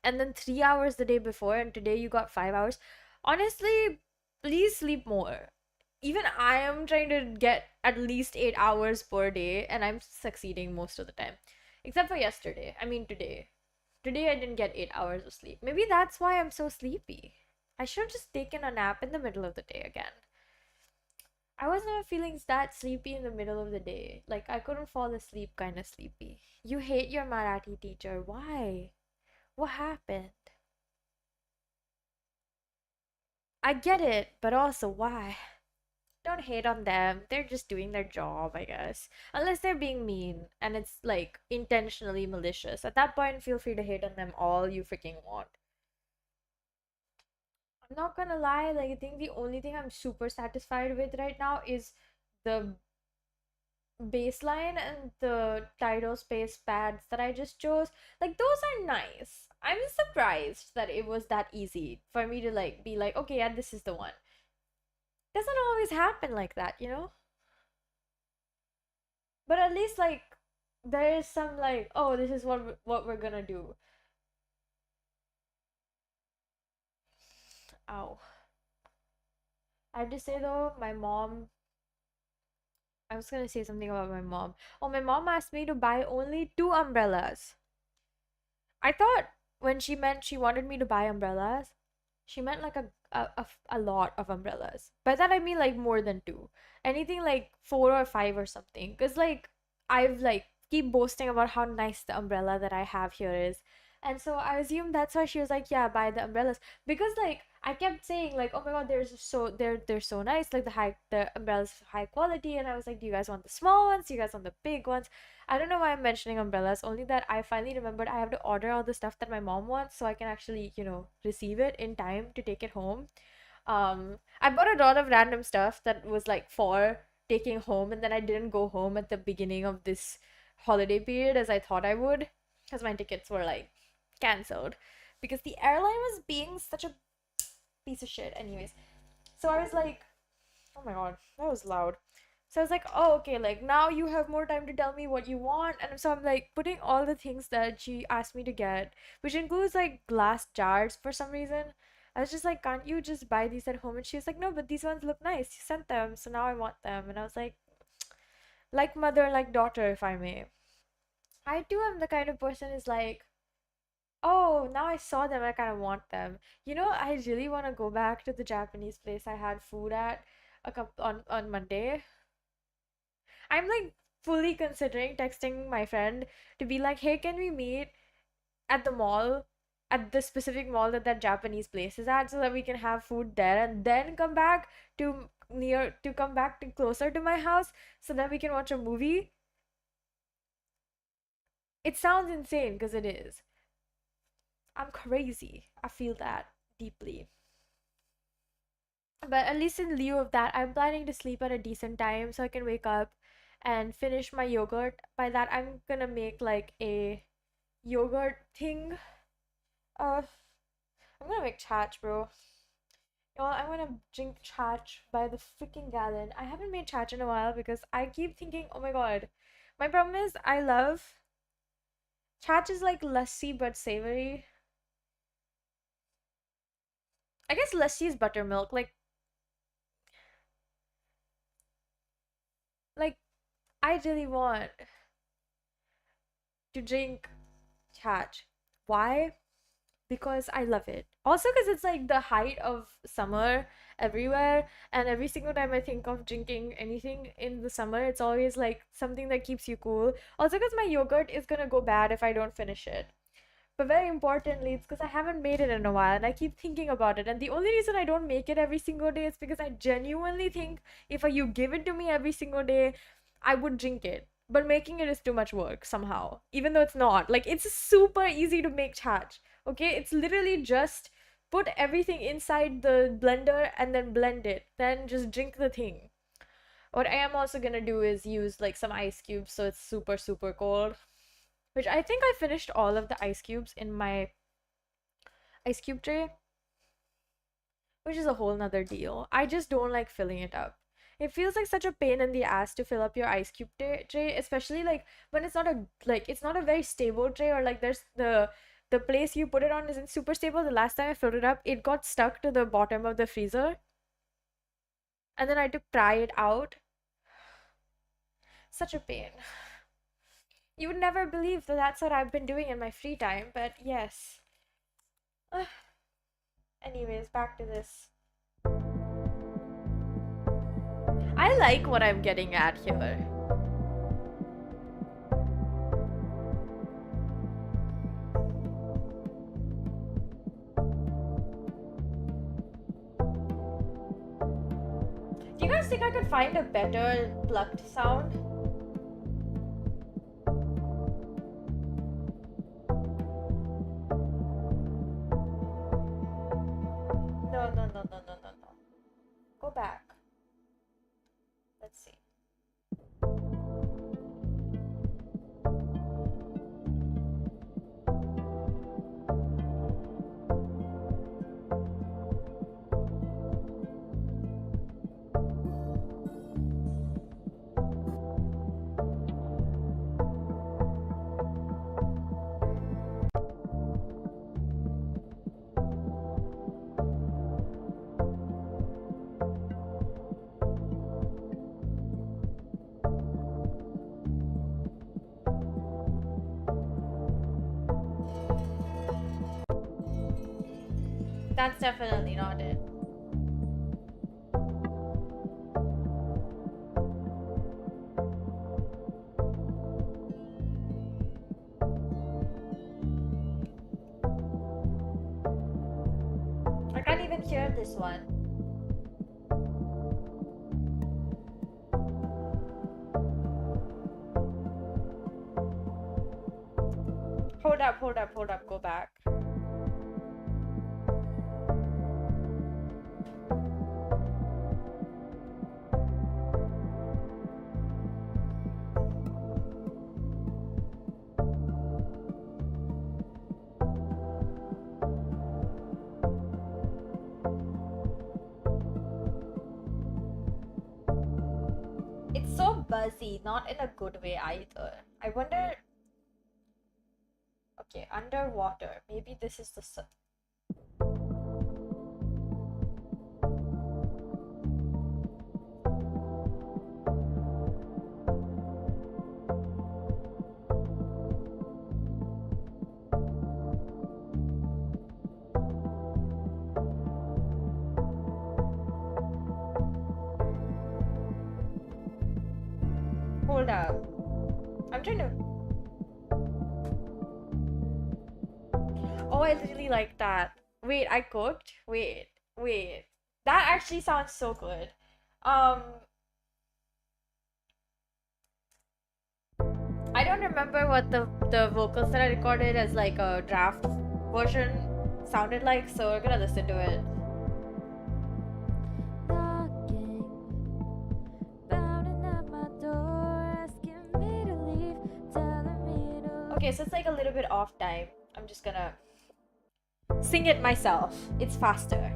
and then 3 hours the day before, and today you got 5 hours. Honestly, please sleep more. Even I am trying to get at least 8 hours per day, and I'm succeeding most of the time. Except for yesterday. I mean, today. Today I didn't get 8 hours of sleep. Maybe that's why I'm so sleepy. I should have just taken a nap in the middle of the day again. I was never feeling that sleepy in the middle of the day. Like, I couldn't fall asleep kind of sleepy. You hate your Marathi teacher. Why? What happened? I get it, but also why? Don't hate on them. They're just doing their job, I guess. Unless they're being mean and it's like intentionally malicious. At that point, feel free to hate on them all you freaking want. I'm not gonna lie, like I think the only thing I'm super satisfied with right now is the baseline and the title space pads that I just chose. Like those are nice. I'm surprised that it was that easy for me to like be like, okay, yeah, this is the one. Doesn't always happen like that, you know? But at least like there is some like, oh, this is what we're gonna do. Ow. I have to say though, my mom, I was gonna say something about my mom. Oh, my mom asked me to buy only two umbrellas. I thought when she meant she wanted me to buy umbrellas, she meant like a lot of umbrellas. By that I mean like more than two. Anything like four or five or something. Cause like I've like keep boasting about how nice the umbrella that I have here is. And so I assume that's why she was like, yeah, buy the umbrellas. Because like I kept saying like, oh my god, they're so nice. Like the umbrellas high quality. And I was like, do you guys want the small ones? Do you guys want the big ones? I don't know why I'm mentioning umbrellas, only that I finally remembered I have to order all the stuff that my mom wants so I can actually, receive it in time to take it home. I bought a lot of random stuff that was like for taking home, and then I didn't go home at the beginning of this holiday period as I thought I would, because my tickets were like cancelled because the airline was being such a piece of shit. Anyways, so I was like, oh my god, that was loud. So I was like, oh, okay, like now you have more time to tell me what you want. And so I'm like putting all the things that she asked me to get, which includes like glass jars for some reason. I was just like, can't you just buy these at home? And she was like, no, but these ones look nice. You sent them, so now I want them. And I was like mother, like daughter, if I may. I too am the kind of person is like, oh, now I saw them, I kind of want them. I really want to go back to the Japanese place I had food at on Monday. I'm like fully considering texting my friend to be like, hey, can we meet at the mall, at the specific mall that Japanese place is at, so that we can have food there and then come back to closer to my house so that we can watch a movie. It sounds insane because it is. I'm crazy. I feel that deeply. But at least in lieu of that, I'm planning to sleep at a decent time so I can wake up and finish my yogurt. By that, I'm gonna make like a yogurt thing. Uh, I'm gonna make chach, bro. Well, I'm gonna drink chach by the freaking gallon. I haven't made chach in a while because I keep thinking, oh my god. My problem is I love chach is like lassi but savory. I guess lassi is buttermilk. Like I really want to drink chach. Why? Because I love it. Also, because it's like the height of summer everywhere, and every single time I think of drinking anything in the summer, it's always like something that keeps you cool. Also, because my yogurt is gonna go bad if I don't finish it. But very importantly, it's because I haven't made it in a while and I keep thinking about it. And the only reason I don't make it every single day is because I genuinely think if you give it to me every single day, I would drink it. But making it is too much work somehow, even though it's not. Like, it's super easy to make chat. Okay? It's literally just put everything inside the blender and then blend it. Then just drink the thing. What I am also gonna do is use like some ice cubes so it's super, super cold. Which I think I finished all of the ice cubes in my ice cube tray, which is a whole nother deal. I just don't like filling it up. It feels like such a pain in the ass to fill up your ice cube tray, especially like when it's not a very stable tray, or like there's the place you put it on isn't super stable. The last time I filled it up, it got stuck to the bottom of the freezer, and then I had to pry it out. Such a pain. You would never believe that that's what I've been doing in my free time, but yes. Anyways, back to this. I like what I'm getting at here. Do you guys think I could find a better plucked sound? No, no, That's definitely not it. I can't even hear this one. Hold up, go back. It's so buzzy, not in a good way either. I wonder. Okay, underwater. Maybe this is the Hold up. I'm trying to. Oh, I really like that. Wait, I cooked? Wait. That actually sounds so good. I don't remember what the vocals that I recorded as like a draft version sounded like, so we're gonna listen to it. Okay, so it's like a little bit off time. I'm just gonna sing it myself. It's faster.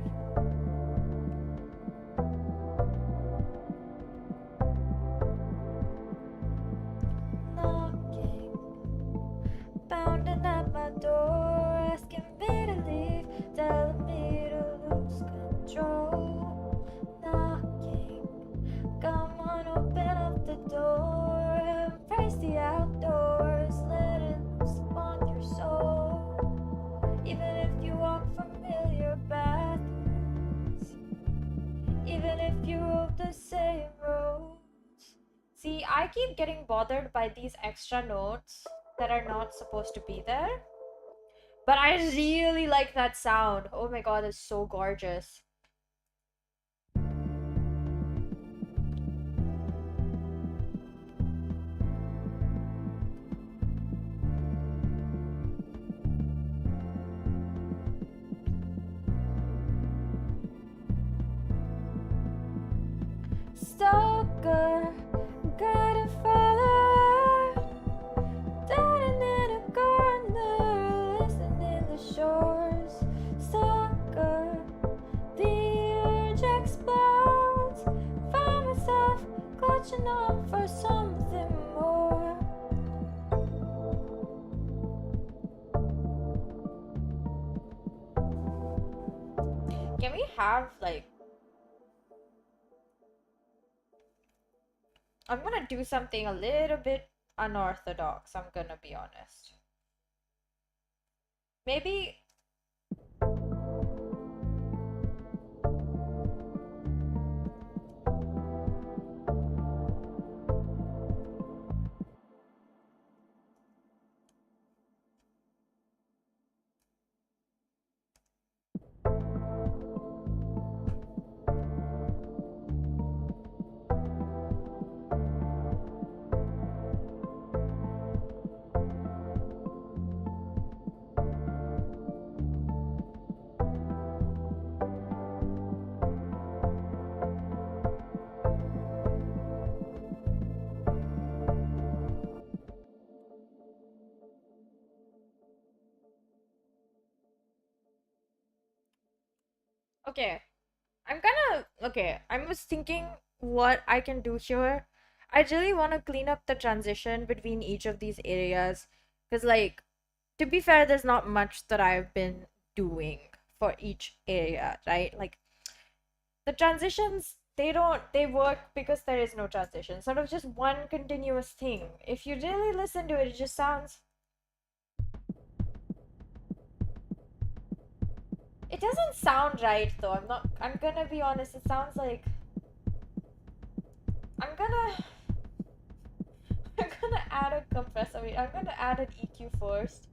Knocking, pounding at my door, asking me to leave, telling me to lose control. Knocking, come on, open up the door, embrace the outdoors, let it loose upon your soul. Even if you walk familiar paths, even if you rode the same roads. See, I keep getting bothered by these extra notes that are not supposed to be there. But I really like that sound. Oh my god, it's so gorgeous. Stalker, gotta follow her, standing in a corner, listening to shores. Stalker, the urge explodes, find myself clutching on for something more. Can we have like, I'm gonna do something a little bit unorthodox, I'm gonna be honest. Maybe okay. I was thinking what I can do here. I really want to clean up the transition between each of these areas. Because, like, to be fair, there's not much that I've been doing for each area, right? Like, the transitions, they work because there is no transition. Sort of just one continuous thing. If you really listen to it, it just sounds. It doesn't sound right though. I'm gonna be honest, it sounds like I'm gonna I'm gonna add a compressor. Wait, I'm gonna add an EQ first.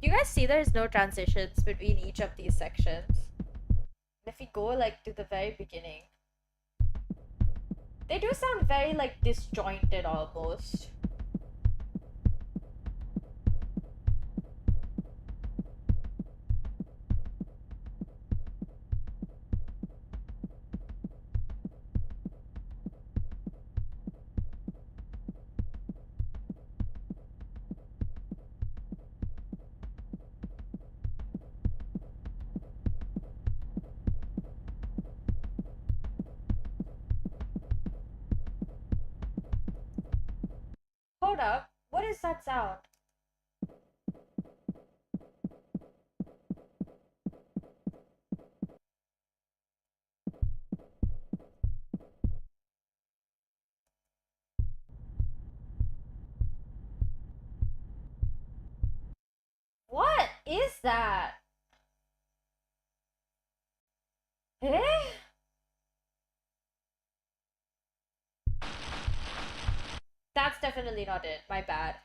You guys see there's no transitions between each of these sections. If we go like to the very beginning, they do sound very like disjointed almost. Hold up, what is that sound? What is that? Eh? That's definitely not it. My bad.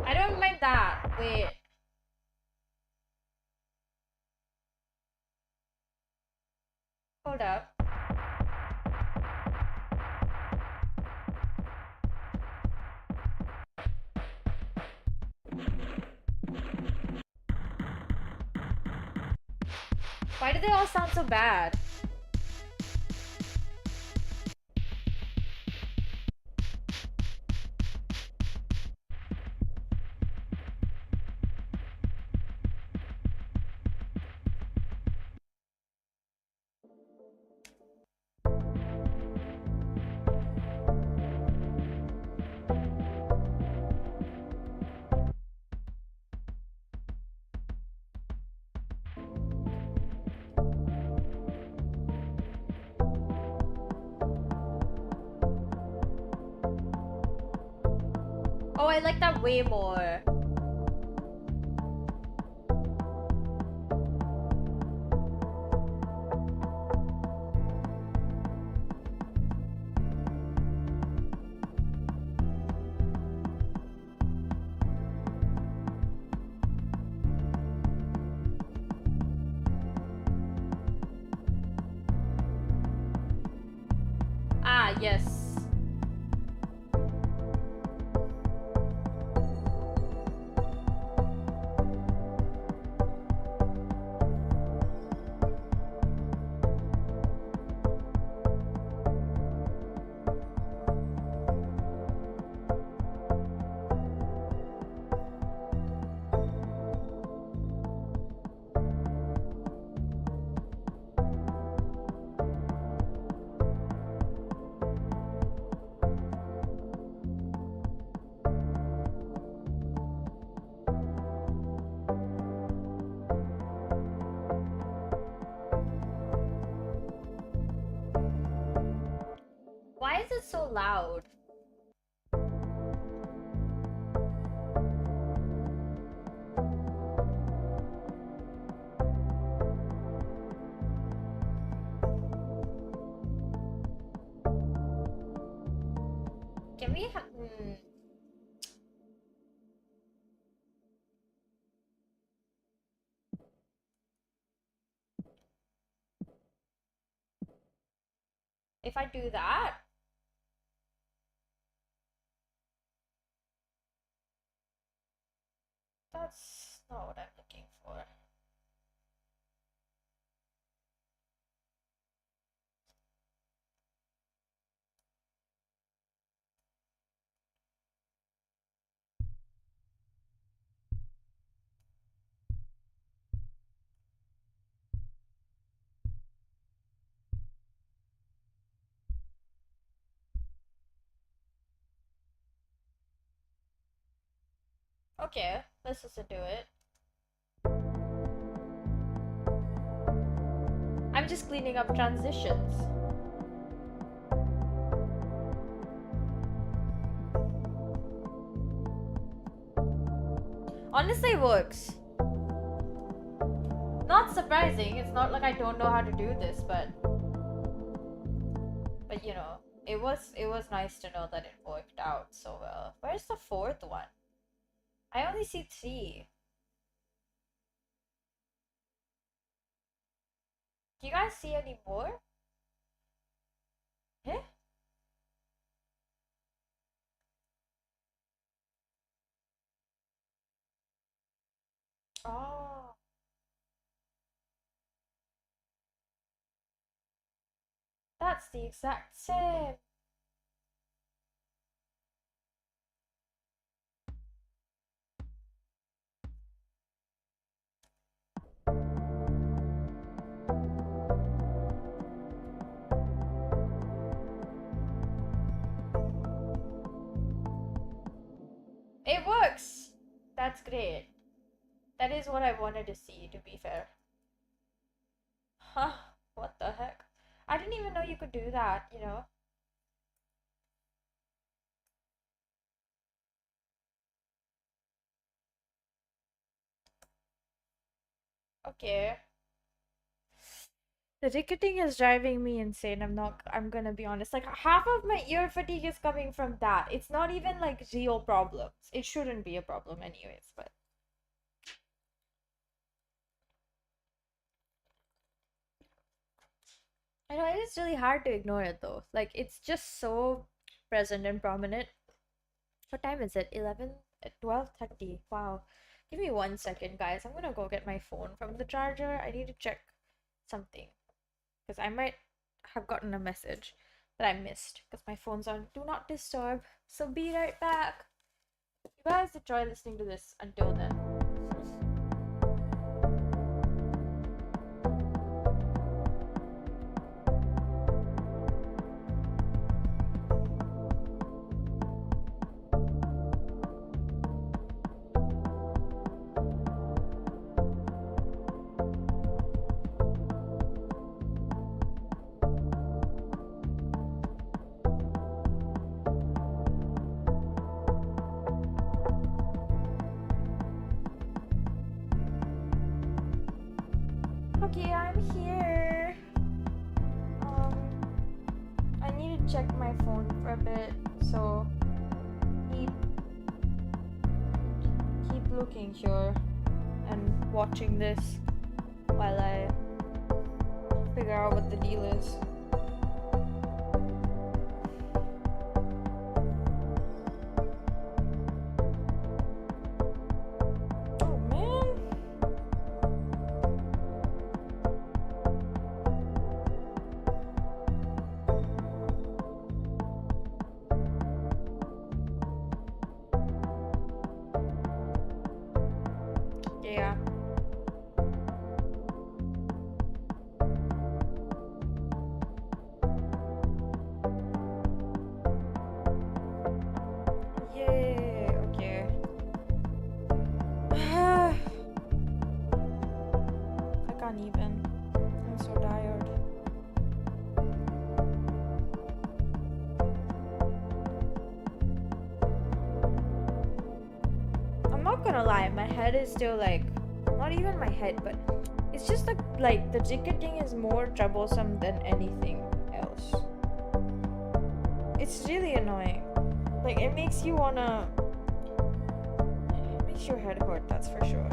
I don't mind that. Wait. Hold up. Why do they all sound so bad? Oh, I like that way more. Ah, yes. Why is it so loud? Can we have... If I do that... That's not what I'm looking for. Okay, let's listen to it. I'm just cleaning up transitions. Honestly, it works. Not surprising. It's not like I don't know how to do this, but you know, it was nice to know that it worked out so well. Where's the fourth one? I only see 3. Do you guys see any more? Eh? Oh. That's the exact same. It works! That's great. That is what I wanted to see, to be fair. Huh, what the heck? I didn't even know you could do that, you know? Okay. The ticketing is driving me insane. I'm gonna be honest. Like, half of my ear fatigue is coming from that. It's not even like real problems. It shouldn't be a problem anyways, but I know it is really hard to ignore it though. Like, it's just so present and prominent. What time is it? 11? 12:30. Wow. Give me 1 second, guys. I'm gonna go get my phone from the charger. I need to check something. Because I might have gotten a message that I missed. Because my phone's on Do Not Disturb. So be right back. You guys enjoy listening to this until then. Okay, I'm here. I need to check my phone for a bit, so keep looking here and watching this while I figure out what the deal is. Is still like, not even my head, but it's just like the ticketing is more troublesome than anything else. It's really annoying. Like, it makes you wanna... It makes your head hurt, that's for sure.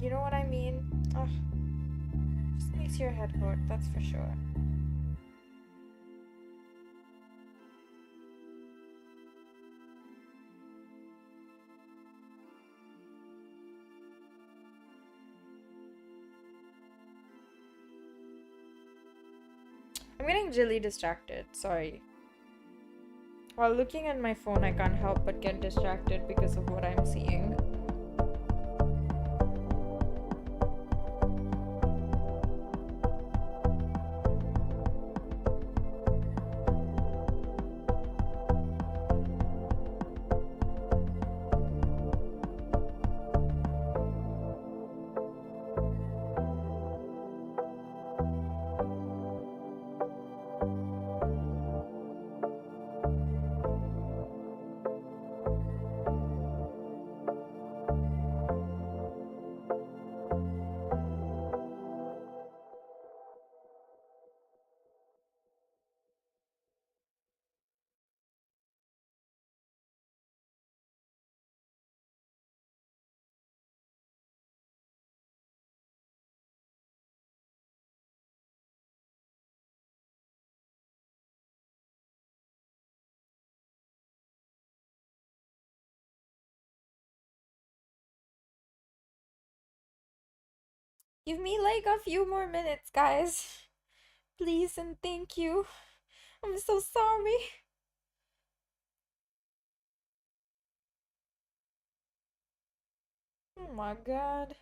You know what I mean? Ugh. Just makes your head hurt, that's for sure. I'm getting really distracted, sorry. While looking at my phone, I can't help but get distracted because of what I'm seeing. Give me like a few more minutes, guys. Please and thank you. I'm so sorry. Oh my god.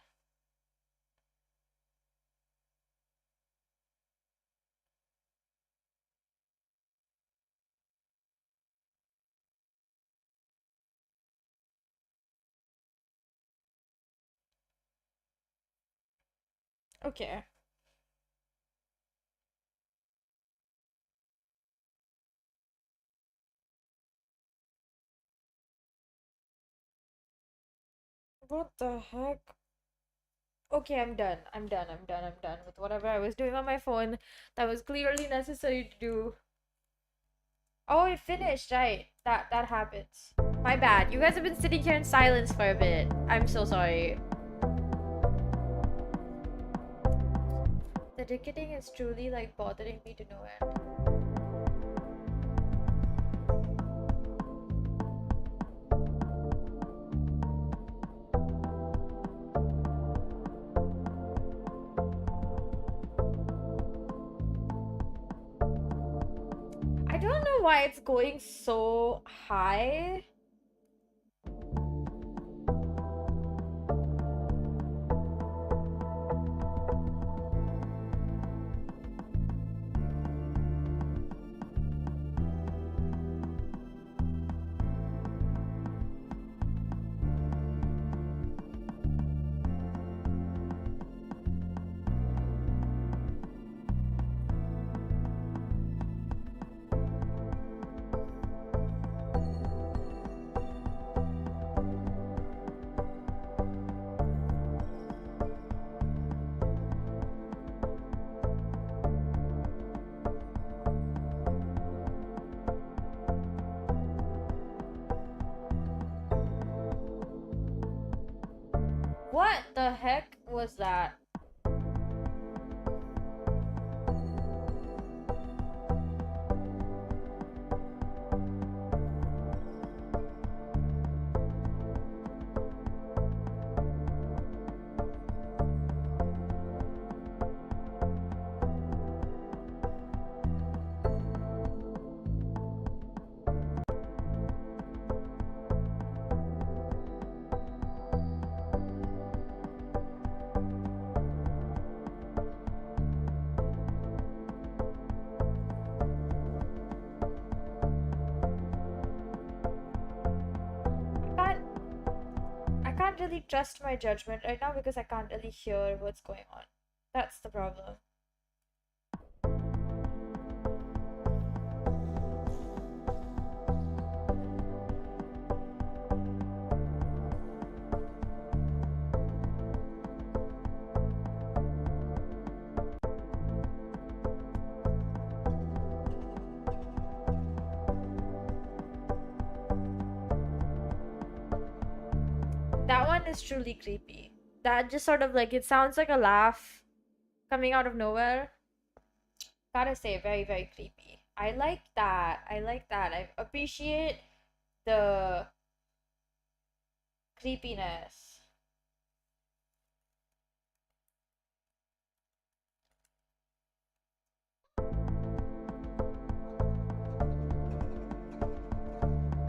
Okay. What the heck? Okay, I'm done. I'm done. I'm done. I'm done with whatever I was doing on my phone that was clearly necessary to do. Oh, it finished, right? That happens. My bad. You guys have been sitting here in silence for a bit. I'm so sorry. The ticketing is truly like bothering me to no end. I don't know why it's going so high. What the heck was that? I can't really trust my judgment right now because I can't really hear what's going on. That's the problem. That one is truly creepy. That just sort of like, it sounds like a laugh coming out of nowhere. Gotta say, very, very creepy. I like that. I like that. I appreciate the creepiness.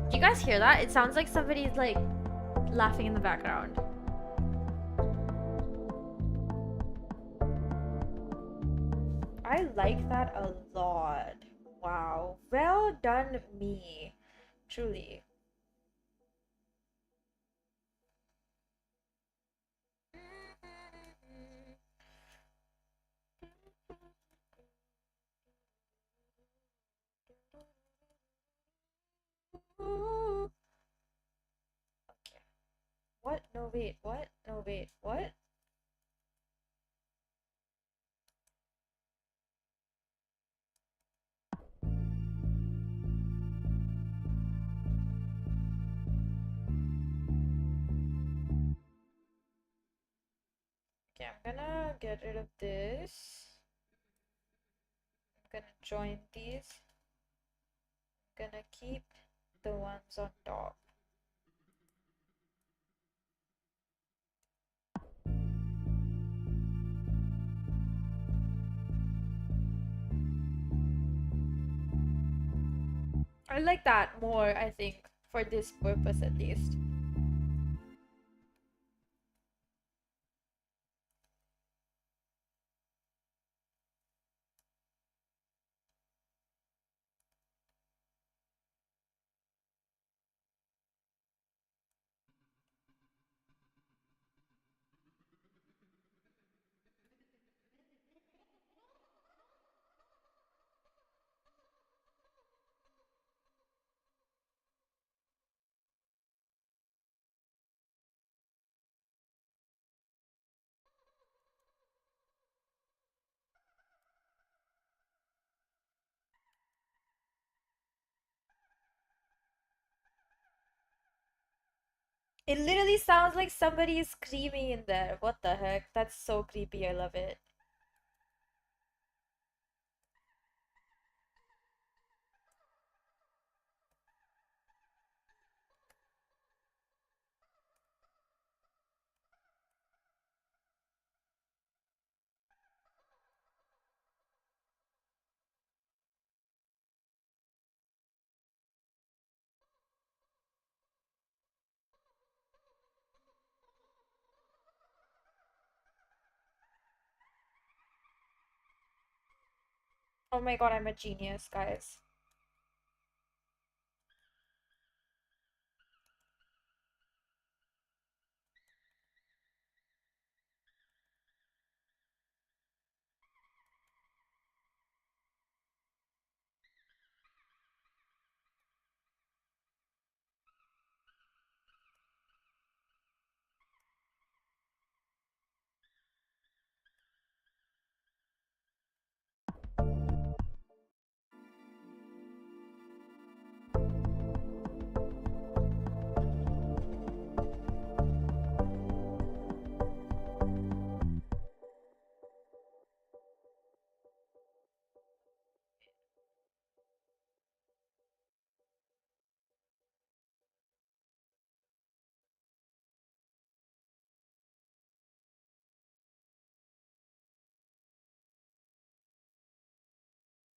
Do you guys hear that? It sounds like somebody's like laughing in the background. I like that a lot. Wow. Well done, me. Truly. Okay. What? No, wait. What? No, wait. What? Okay, I'm gonna get rid of this. I'm gonna join these. I'm gonna keep the ones on top. I like that more, I think, for this purpose at least. It literally sounds like somebody is screaming in there. What the heck? That's so creepy. I love it. Oh my god, I'm a genius, guys.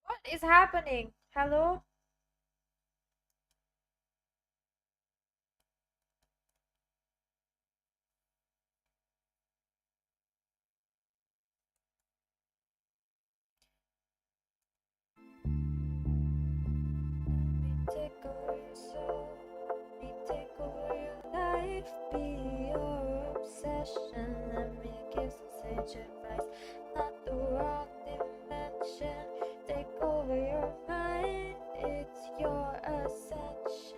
What is happening? Hello? Let me take over your soul. Let me take over your life. Be your obsession. Let me give some sage advice. Not the wrong dimension. Take over your mind. It's your ascension.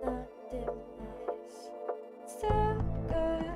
Not demise. So good.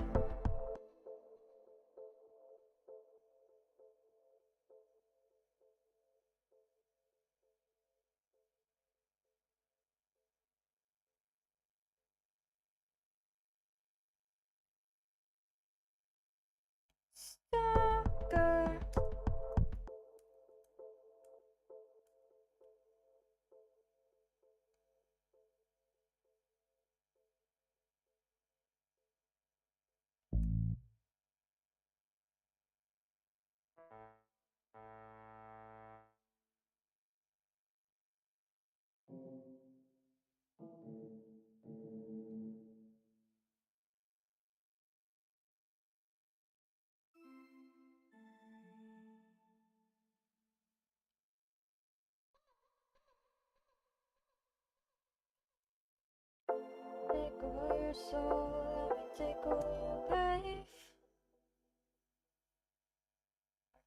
your soul, let me take over your life.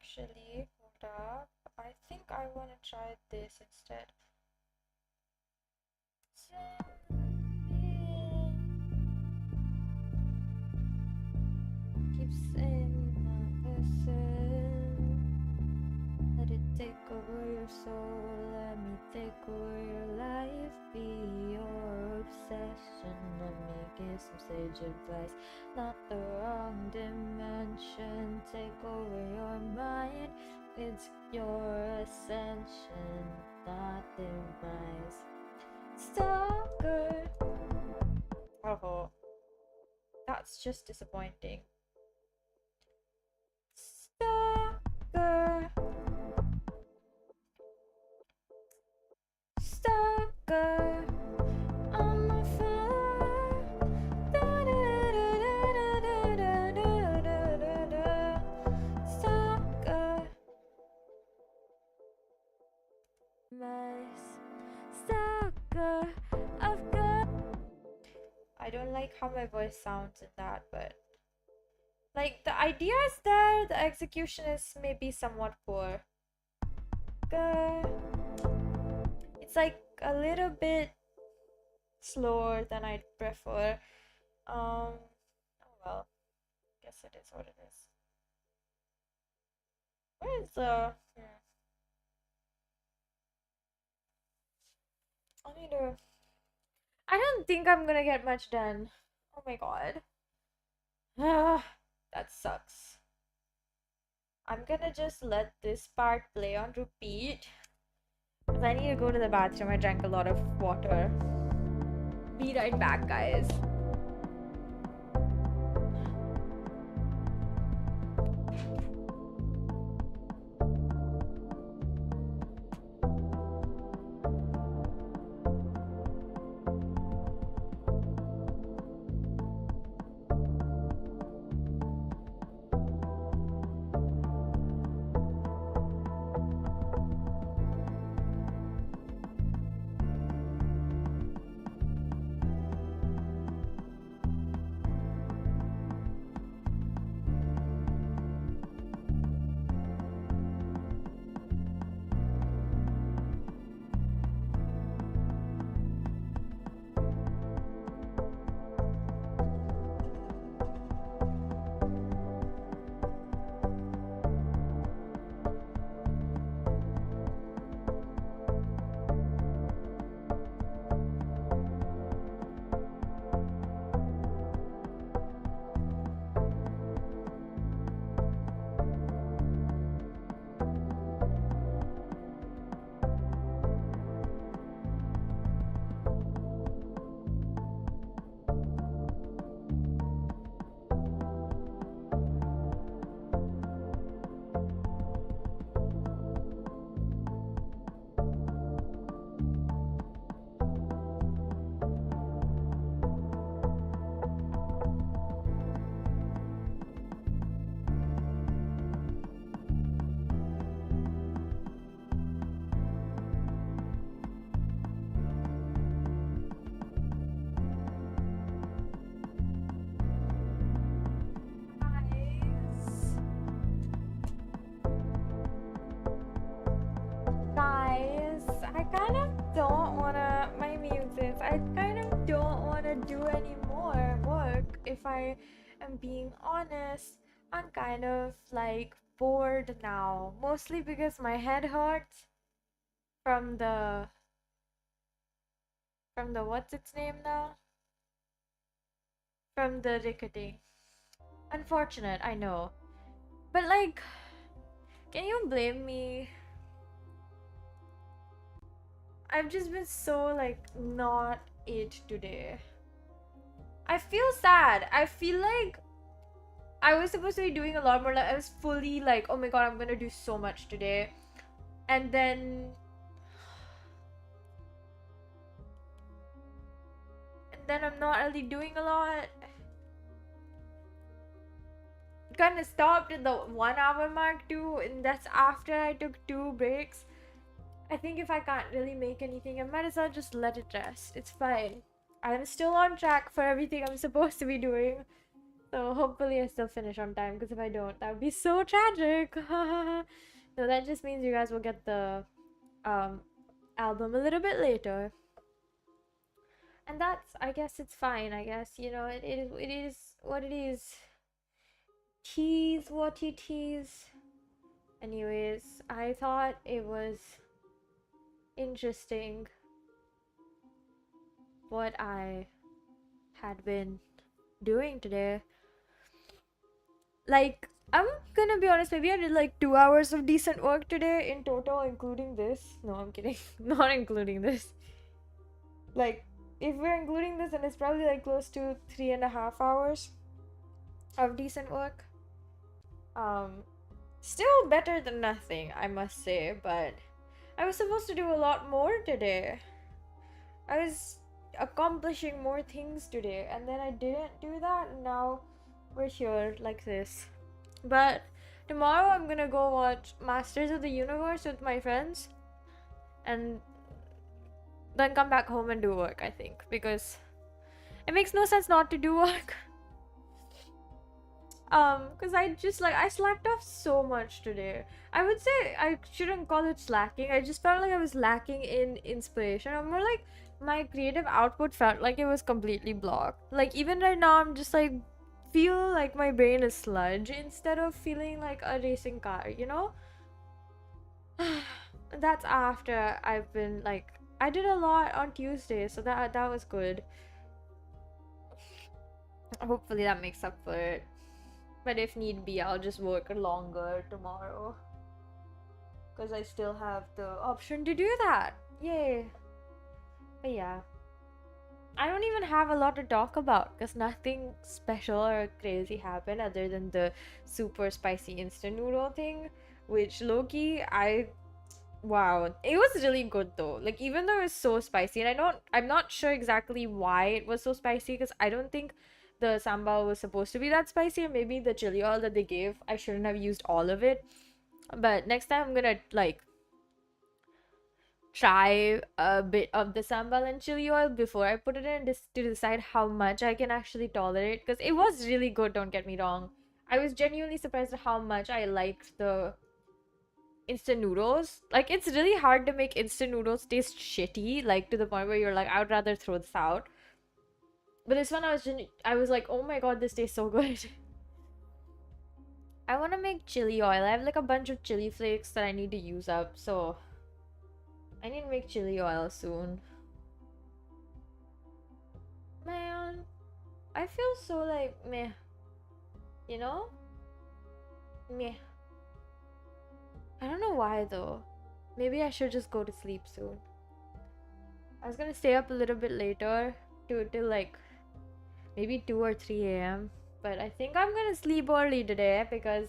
Actually, hold up. I think I want to try this instead. Keep saying my listen. Let it take over your soul. Let me take over your life. Be your obsession. Let me give some sage advice. Not the wrong dimension. Take over your mind. It's your ascension, not demise. Stalker. Oh, that's just disappointing. Stalker. Stalker. I'm a fire. Stalker. Mice. Stalker. I've got. I don't like how my voice sounds in that, but like the idea is there, the execution is maybe somewhat poor. It's like a little bit slower than I'd prefer. Oh well, guess it is what it is. Where is the? I need to. I don't think I'm gonna get much done. Oh my god. That sucks. I'm gonna just let this part play on repeat. Because I need to go to the bathroom. I drank a lot of water. Be right back, guys. Guys, I kind of don't wanna, my muses, I kind of don't wanna do any more work. If I am being honest, I'm kind of like bored now. Mostly because my head hurts from the, what's its name now? From the ricketing. Unfortunate, I know. But like, can you blame me? I've just been so like not it today. I feel sad. I feel like I was supposed to be doing a lot more. Like I was fully like, oh my god, I'm gonna do so much today. And then I'm not really doing a lot. Kind of stopped at the 1 hour mark too, and that's after I took 2 breaks. I think if I can't really make anything, I might as well just let it rest. It's fine. I'm still on track for everything I'm supposed to be doing. So hopefully I still finish on time, because if I don't, that would be so tragic. No, that just means you guys will get the album a little bit later. And that's, I guess it's fine. I guess, you know, it is what it is. Tease what you tease. Anyways, I thought it was interesting what I had been doing today. Like, I'm gonna be honest, maybe I did like 2 hours of decent work today in total, including this. No, I'm kidding. Not including this. Like, if we're including this, then it's probably like close to 3.5 hours of decent work. Still better than nothing, I must say, but I was supposed to do a lot more today. I was accomplishing more things today, and then I didn't do that, and now we're here like this. But tomorrow I'm gonna go watch Masters of the Universe with my friends, and then come back home and do work, I think, because it makes no sense not to do work. Because I slacked off so much today. I would say I shouldn't call it slacking. I just felt like I was lacking in inspiration, or more like my creative output felt like it was completely blocked. Like, even right now, I'm just like, feel like my brain is sludge instead of feeling like a racing car, you know? That's after I've been like, I did a lot on Tuesday, so that was good. Hopefully that makes up for it. But if need be, I'll just work longer tomorrow, because I still have the option to do that. Yay. But yeah, I don't even have a lot to talk about, because nothing special or crazy happened other than the super spicy instant noodle thing, which low-key, wow, it was really good though. Like, even though it was so spicy, and I'm not sure exactly why it was so spicy, because I don't think the sambal was supposed to be that spicy, or maybe the chili oil that they gave, I shouldn't have used all of it. But next time I'm gonna like try a bit of the sambal and chili oil before I put it in, just to decide how much I can actually tolerate, because it was really good, don't get me wrong. I was genuinely surprised at how much I liked the instant noodles. Like, it's really hard to make instant noodles taste shitty, like to the point where you're like, I would rather throw this out. But this one, I was like, oh my god, this tastes so good. I want to make chili oil. I have like a bunch of chili flakes that I need to use up, so I need to make chili oil soon. Man, I feel so like meh. You know? Meh. I don't know why though. Maybe I should just go to sleep soon. I was gonna stay up a little bit later till like maybe 2 or 3 a.m. But I think I'm gonna sleep early today, because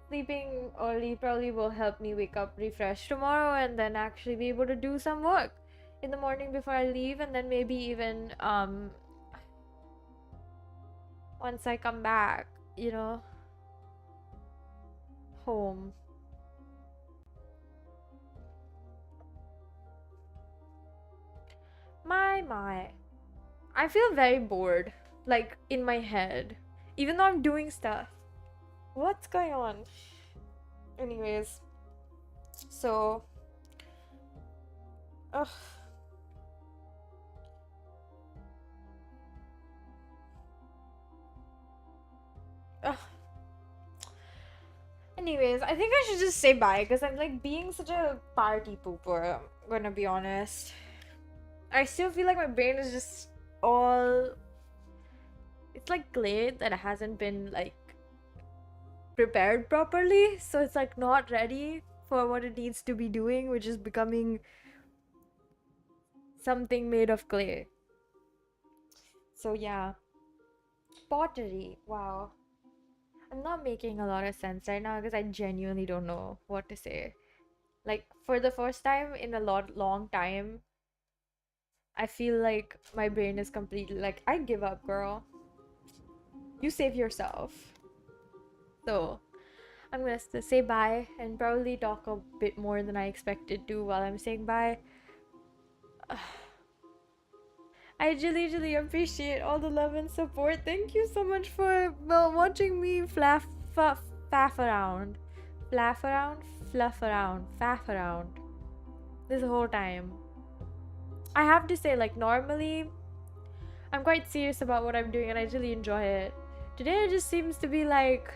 sleeping early probably will help me wake up refreshed tomorrow, and then actually be able to do some work in the morning before I leave, and then maybe even once I come back, you know, home. My. I feel very bored, like in my head, even though I'm doing stuff. What's going on? Anyways, so, ugh. Ugh. Anyways, I think I should just say bye, because I'm like being such a party pooper. I'm gonna be honest. I still feel like my brain is just all. It's like clay that hasn't been like prepared properly, so it's like not ready for what it needs to be doing, which is becoming something made of clay. So yeah, pottery. Wow, I'm not making a lot of sense right now, because I genuinely don't know what to say. Like, for the first time in a long time, I feel like my brain is completely like, I give up, girl. You save yourself. So I'm gonna say bye and probably talk a bit more than I expected to while I'm saying bye. I really appreciate all the love and support. Thank you so much for watching me faff around. Flaff around? Fluff around. Faff around. This whole time. I have to say, like, normally I'm quite serious about what I'm doing and I really enjoy it. Today it just seems to be like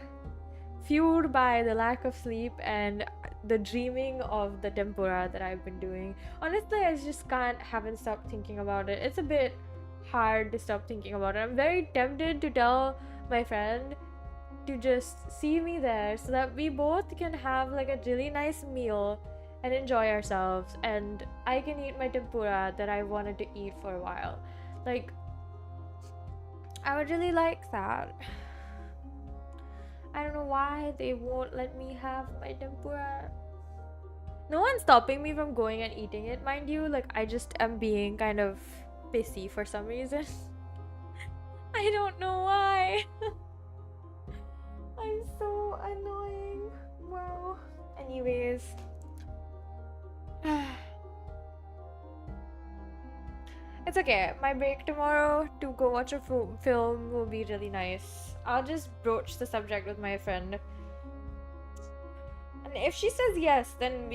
fueled by the lack of sleep and the dreaming of the tempura that I've been doing. Honestly, I just haven't stopped thinking about it. It's a bit hard to stop thinking about it. I'm very tempted to tell my friend to just see me there so that we both can have like a really nice meal and enjoy ourselves, and I can eat my tempura that I wanted to eat for a while. Like, I would really like that. I don't know why they won't let me have my tempura. No one's stopping me from going and eating it, mind you. Like, I just am being kind of pissy for some reason. I don't know why. I'm so annoying. Wow. Anyways. It's okay. My break tomorrow to go watch a film will be really nice. I'll just broach the subject with my friend. And if she says yes, then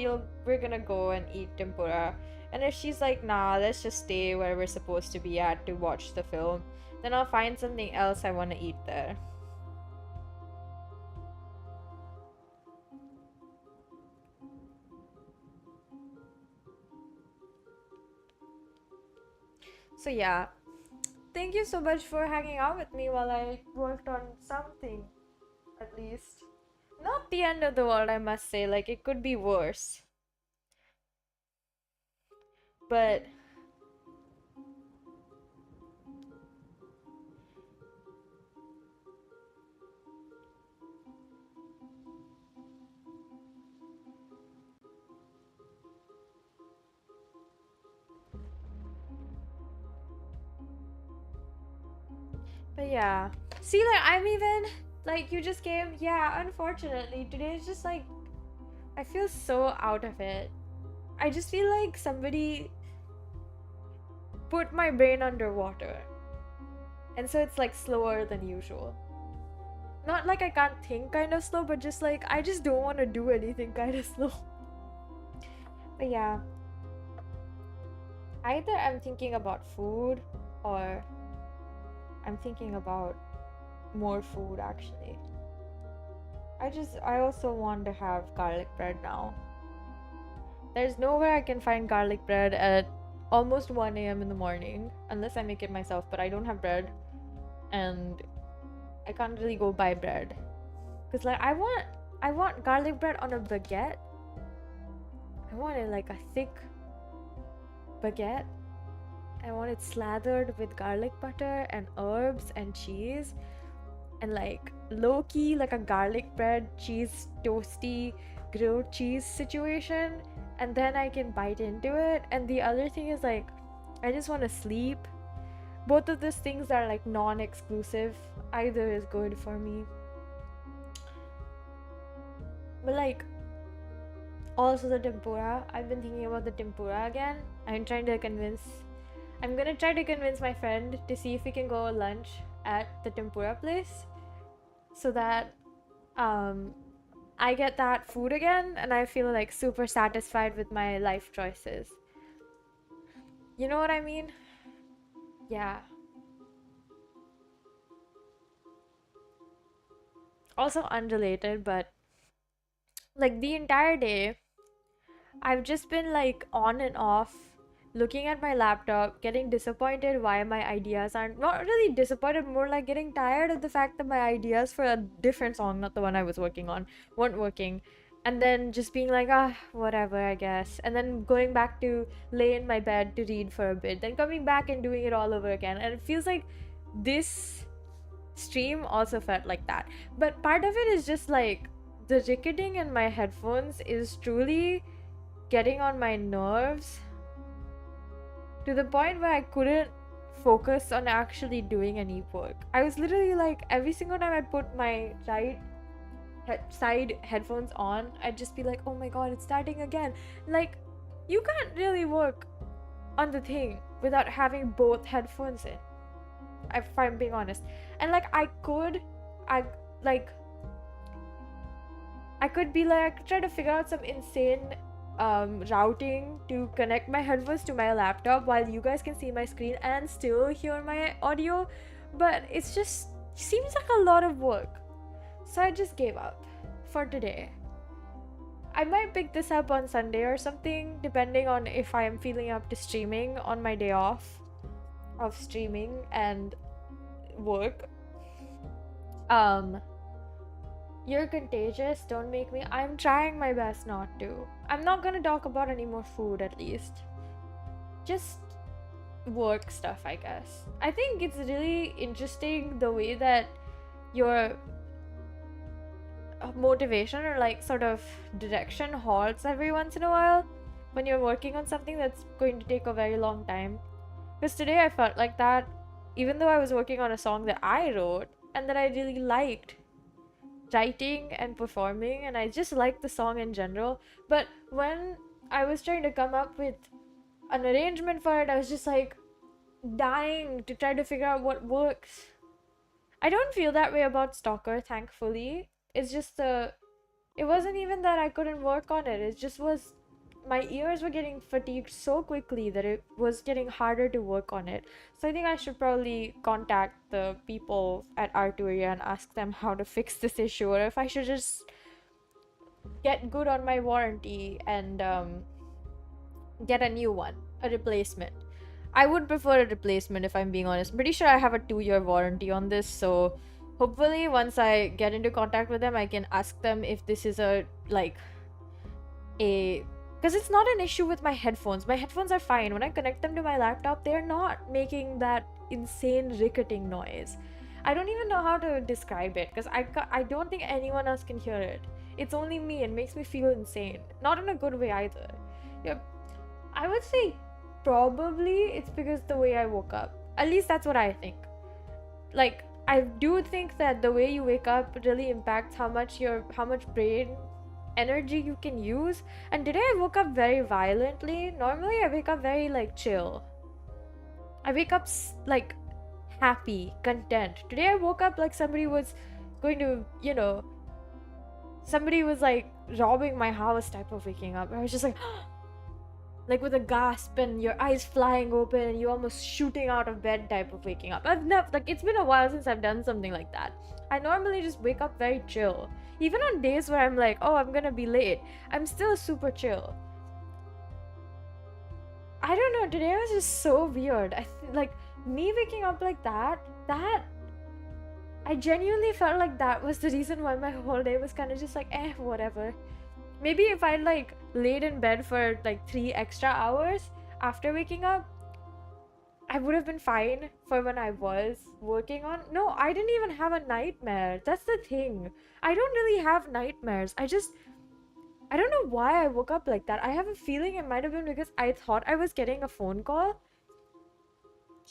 we're gonna go and eat tempura. And if she's like, nah, let's just stay where we're supposed to be at to watch the film, then I'll find something else I want to eat there. So yeah, thank you so much for hanging out with me while I worked on something, at least. Not the end of the world, I must say. Like, it could be worse. But yeah. See, like, I'm even like, you just came. Yeah, unfortunately today is just like, I feel so out of it. I just feel like somebody put my brain underwater, and so it's like slower than usual. Not like I can't think kind of slow, but just like I just don't want to do anything kind of slow. But yeah, either I'm thinking about food or I'm thinking about more food actually. I also want to have garlic bread now. There's nowhere I can find garlic bread at almost 1 a.m. in the morning unless I make it myself, but I don't have bread and I can't really go buy bread. Cause like I want garlic bread on a baguette. I want it like a thick baguette. I want it slathered with garlic butter and herbs and cheese, and like low-key like a garlic bread cheese toasty grilled cheese situation, and then I can bite into it. And the other thing is, like, I just want to sleep. Both of those things are like non-exclusive. Either is good for me. But like, also the tempura, I've been thinking about the tempura again. I'm gonna try to convince my friend to see if we can go lunch at the tempura place, so that I get that food again and I feel like super satisfied with my life choices. You know what I mean? Yeah. Also unrelated, but like the entire day I've just been like on and off looking at my laptop, getting disappointed why my ideas aren't, not really disappointed, more like getting tired of the fact that my ideas for a different song, not the one I was working on, weren't working. And then just being like, whatever, I guess. And then going back to lay in my bed to read for a bit, then coming back and doing it all over again. And it feels like this stream also felt like that. But part of it is just like the ricketing in my headphones is truly getting on my nerves, to the point where I couldn't focus on actually doing any work. I was literally like, every single time I'd put my right side headphones on, I'd just be like, oh my god, it's starting again. Like, you can't really work on the thing without having both headphones in, if I'm being honest. And like I could be like try to figure out some insane routing to connect my headphones to my laptop while you guys can see my screen and still hear my audio, but it's just seems like a lot of work. So I just gave up for today. I might pick this up on Sunday or something, depending on if I am feeling up to streaming on my day off of streaming and work. You're contagious, don't make me. I'm trying my best not to. I'm not gonna talk about any more food, at least. Just work stuff, I guess. I think it's really interesting the way that your motivation or like sort of direction halts every once in a while when you're working on something that's going to take a very long time. Because today I felt like that, even though I was working on a song that I wrote and that I really liked writing and performing, and I just liked the song in general. But when I was trying to come up with an arrangement for it, I was just like dying to try to figure out what works. I don't feel that way about Stalker, thankfully. It's just it wasn't even that I couldn't work on it. It just was my ears were getting fatigued so quickly that it was getting harder to work on it. So I think I should probably contact the people at Arturia and ask them how to fix this issue, or if I should just get good on my warranty and get a new one, a replacement. I would prefer a replacement, if I'm being honest. I'm pretty sure I have a 2-year warranty on this, so hopefully once I get into contact with them, I can ask them if this is because it's not an issue with my headphones. My headphones are fine. When I connect them to my laptop, they're not making that insane ricketing noise. I don't even know how to describe it, because I don't think anyone else can hear it. It's only me. It makes me feel insane. Not in a good way either. Yeah, I would say probably it's because the way I woke up. At least that's what I think. Like, I do think that the way you wake up really impacts how much brain energy you can use. And today I woke up very violently. Normally I wake up very like chill. I wake up like happy, content. Today I woke up like somebody was going to, somebody was like robbing my house type of waking up. I was just like like with a gasp and your eyes flying open and you almost shooting out of bed type of waking up. I've never, like, it's been a while since I've done something like that. I normally just wake up very chill. Even on days where I'm like, oh, I'm gonna be late, I'm still super chill. I don't know, today was just so weird. Like, me waking up like that, I genuinely felt like that was the reason why my whole day was kind of just like, whatever. Maybe if I like laid in bed for like 3 extra hours after waking up, I would have been fine for when I was working on. No, I didn't even have a nightmare. That's the thing. I don't really have nightmares. I don't know why I woke up like that. I have a feeling it might have been because I thought I was getting a phone call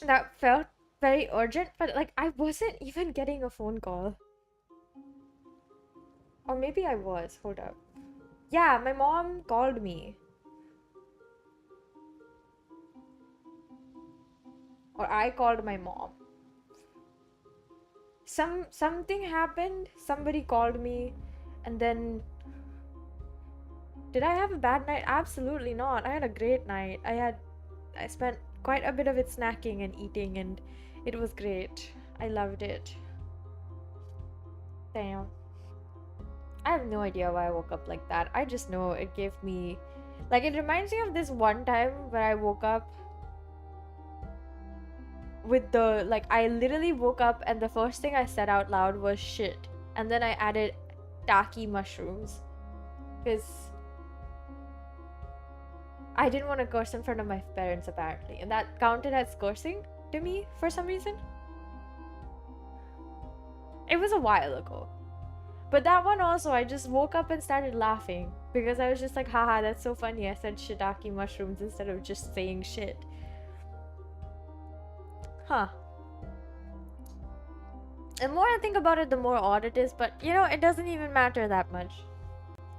that felt very urgent, but like I wasn't even getting a phone call. Or maybe I was. Hold up. Yeah, my mom called me. Or I called my mom. Something happened, somebody called me, and then... Did I have a bad night? Absolutely not. I had a great night. I spent quite a bit of it snacking and eating, and it was great. I loved it. Damn. I have no idea why I woke up like that. I just know it gave me... Like, it reminds me of this one time where I woke up with the... Like, I literally woke up and the first thing I said out loud was shit. And then I added taki mushrooms. Because I didn't want to curse in front of my parents, apparently. And that counted as cursing to me for some reason. It was a while ago. But that one also, I just woke up and started laughing. Because I was just like, haha, that's so funny. I said shiitake mushrooms instead of just saying shit. Huh. The more I think about it, the more odd it is. But, it doesn't even matter that much.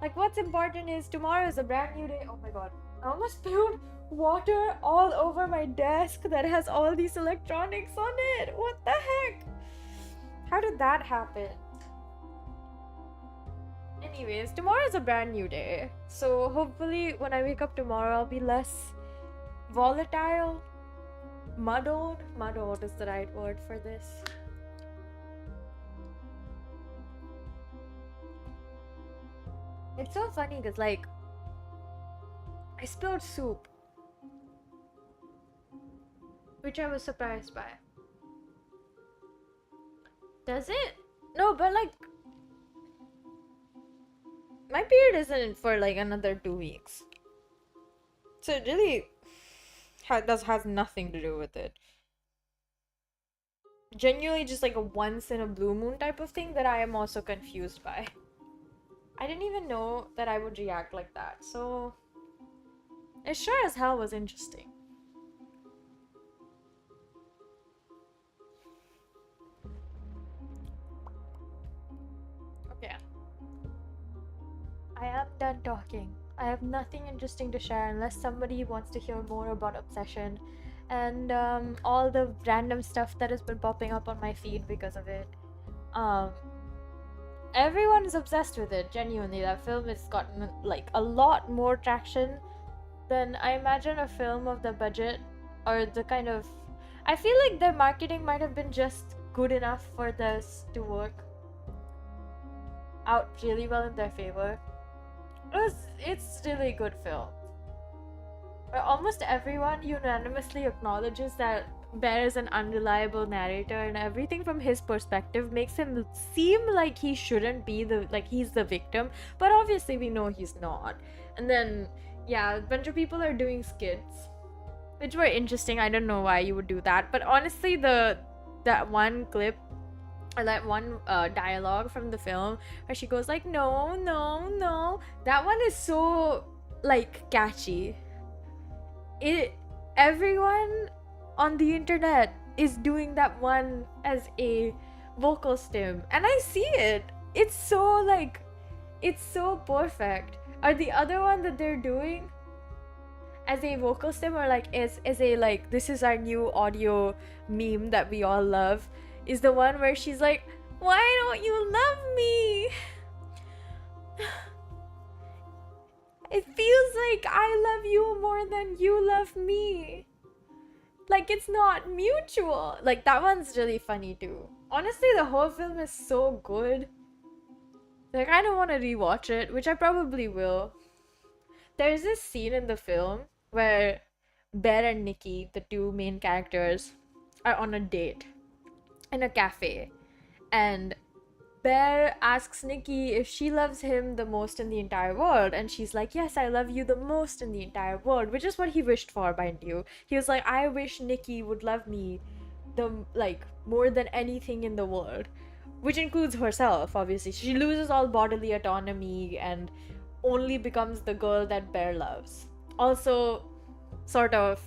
Like, what's important is tomorrow is a brand new day. Oh my god. I almost spilled water all over my desk that has all these electronics on it. What the heck? How did that happen? Anyways, tomorrow is a brand new day. So hopefully when I wake up tomorrow, I'll be less volatile. Muddled is the right word for this. It's so funny because, like, I spilled soup, which I was surprised by. Does it? No, but like, my period isn't for like another 2 weeks, so it really has nothing to do with it. Genuinely just like a once in a blue moon type of thing that I am also confused by. I didn't even know that I would react like that, so it sure as hell was interesting. Okay. I am done talking. I have nothing interesting to share unless somebody wants to hear more about Obsession and all the random stuff that has been popping up on my feed because of it. Everyone is obsessed with it, genuinely. That film has gotten like a lot more traction than I imagine a film of the budget or the kind of... I feel like their marketing might have been just good enough for this to work out really well in their favor. It's really a good film. But almost everyone unanimously acknowledges that Bear is an unreliable narrator, and everything from his perspective makes him seem like he shouldn't be he's the victim, but obviously we know he's not. And then yeah, a bunch of people are doing skits, which were interesting. I don't know why you would do that, but honestly that one clip or that one dialogue from the film where she goes like no, that one is so like catchy. Everyone on the internet is doing that one as a vocal stim, and I see it. It's so perfect. Or the other one that they're doing as a vocal stim, or like as a like this is our new audio meme that we all love, is the one where she's like, why don't you love me? It feels like I love you more than you love me. Like, it's not mutual. Like, that one's really funny too. Honestly, the whole film is so good. Like, I don't want to rewatch it, which I probably will. There's this scene in the film where Bear and Nikki, the two main characters, are on a date in a cafe. And Bear asks Nikki if she loves him the most in the entire world, and she's like, yes, I love you the most in the entire world, which is what he wished for, mind you. He was like, I wish Nikki would love me more than anything in the world, which includes herself. Obviously she loses all bodily autonomy and only becomes the girl that Bear loves. Also, sort of,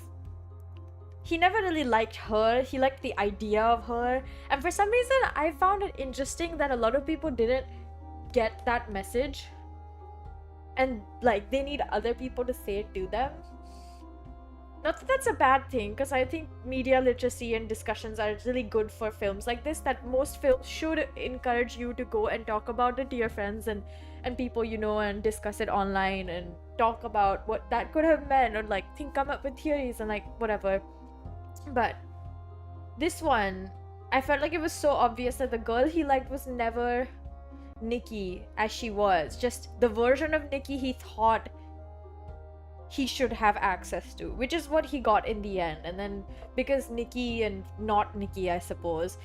he never really liked her. He liked the idea of her. And for some reason, I found it interesting that a lot of people didn't get that message. And, like, they need other people to say it to them. Not that that's a bad thing, because I think media literacy and discussions are really good for films like this, that most films should encourage you to go and talk about it to your friends and people you know, and discuss it online and talk about what that could have meant, or, like, come up with theories and, like, whatever. But this one, I felt like it was so obvious that the girl he liked was never Nikki as she was, just the version of Nikki he thought he should have access to, which is what he got in the end. And then because Nikki and not Nikki, I suppose,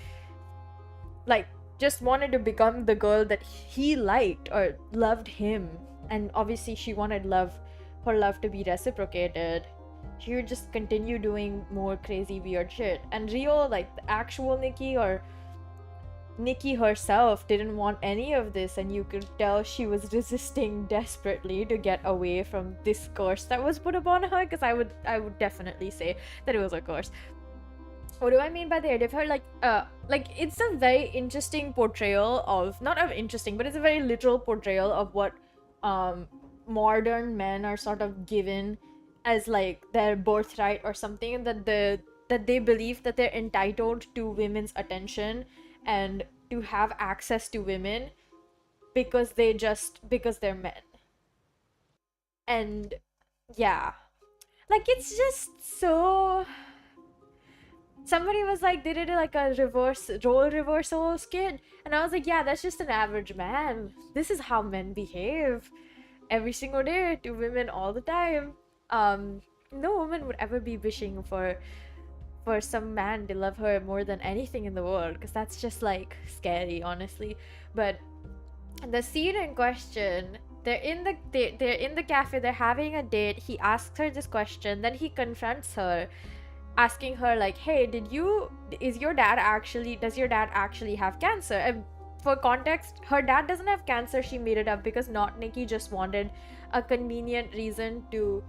like, just wanted to become the girl that he liked or loved him, and obviously she wanted her love to be reciprocated, she would just continue doing more crazy weird shit. And Rio, like the actual Nikki, or Nikki herself, didn't want any of this, and you could tell she was resisting desperately to get away from this curse that was put upon her, because I would definitely say that it was a curse. What do I mean by the idea of her? Like it's a very interesting portrayal of, not of interesting, but it's a very literal portrayal of what modern men are sort of given as like their birthright or something, that they believe that they're entitled to women's attention and to have access to women because they're men. And yeah, like it's just so, somebody was like, they did like a reverse role reversal skit, and I was like, yeah, that's just an average man. This is how men behave every single day to women all the time. No woman would ever be wishing for some man to love her more than anything in the world, because that's just like scary, honestly. But the scene in question, they're in the cafe, they're having a date. He asks her this question, then he confronts her, asking her like, hey, does your dad actually have cancer? And for context, her dad doesn't have cancer. She made it up because not Nikki just wanted a convenient reason to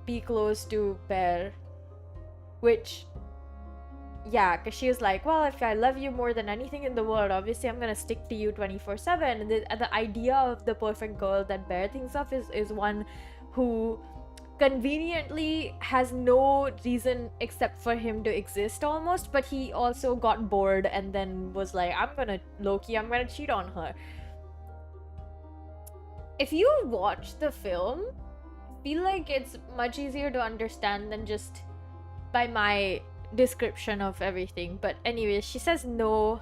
be close to Bear, which, yeah, because she was like, well, if I love you more than anything in the world, obviously I'm gonna stick to you 24/7. And the idea of the perfect girl that Bear thinks of is one who conveniently has no reason except for him to exist almost, but he also got bored and then was like, I'm gonna cheat on her. If you watch the film, I feel like it's much easier to understand than just by my description of everything. But anyways, she says no,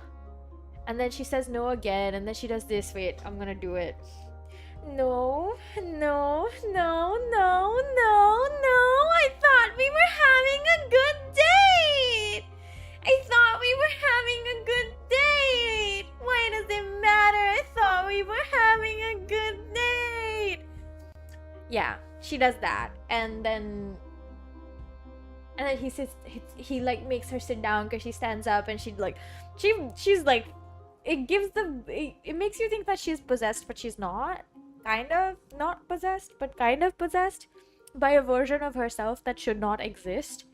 and then she says no again, and then she does this. Wait, I'm gonna do it. No, no, no, no, no, no. I thought we were having a good date. I thought we were having a good date. Why does it matter? I thought we were having a good date. Yeah, she does that. And then he sits, he like makes her sit down because she stands up, and she's like, it makes you think that she's possessed, but she's not. Kind of not possessed, but kind of possessed by a version of herself that should not exist,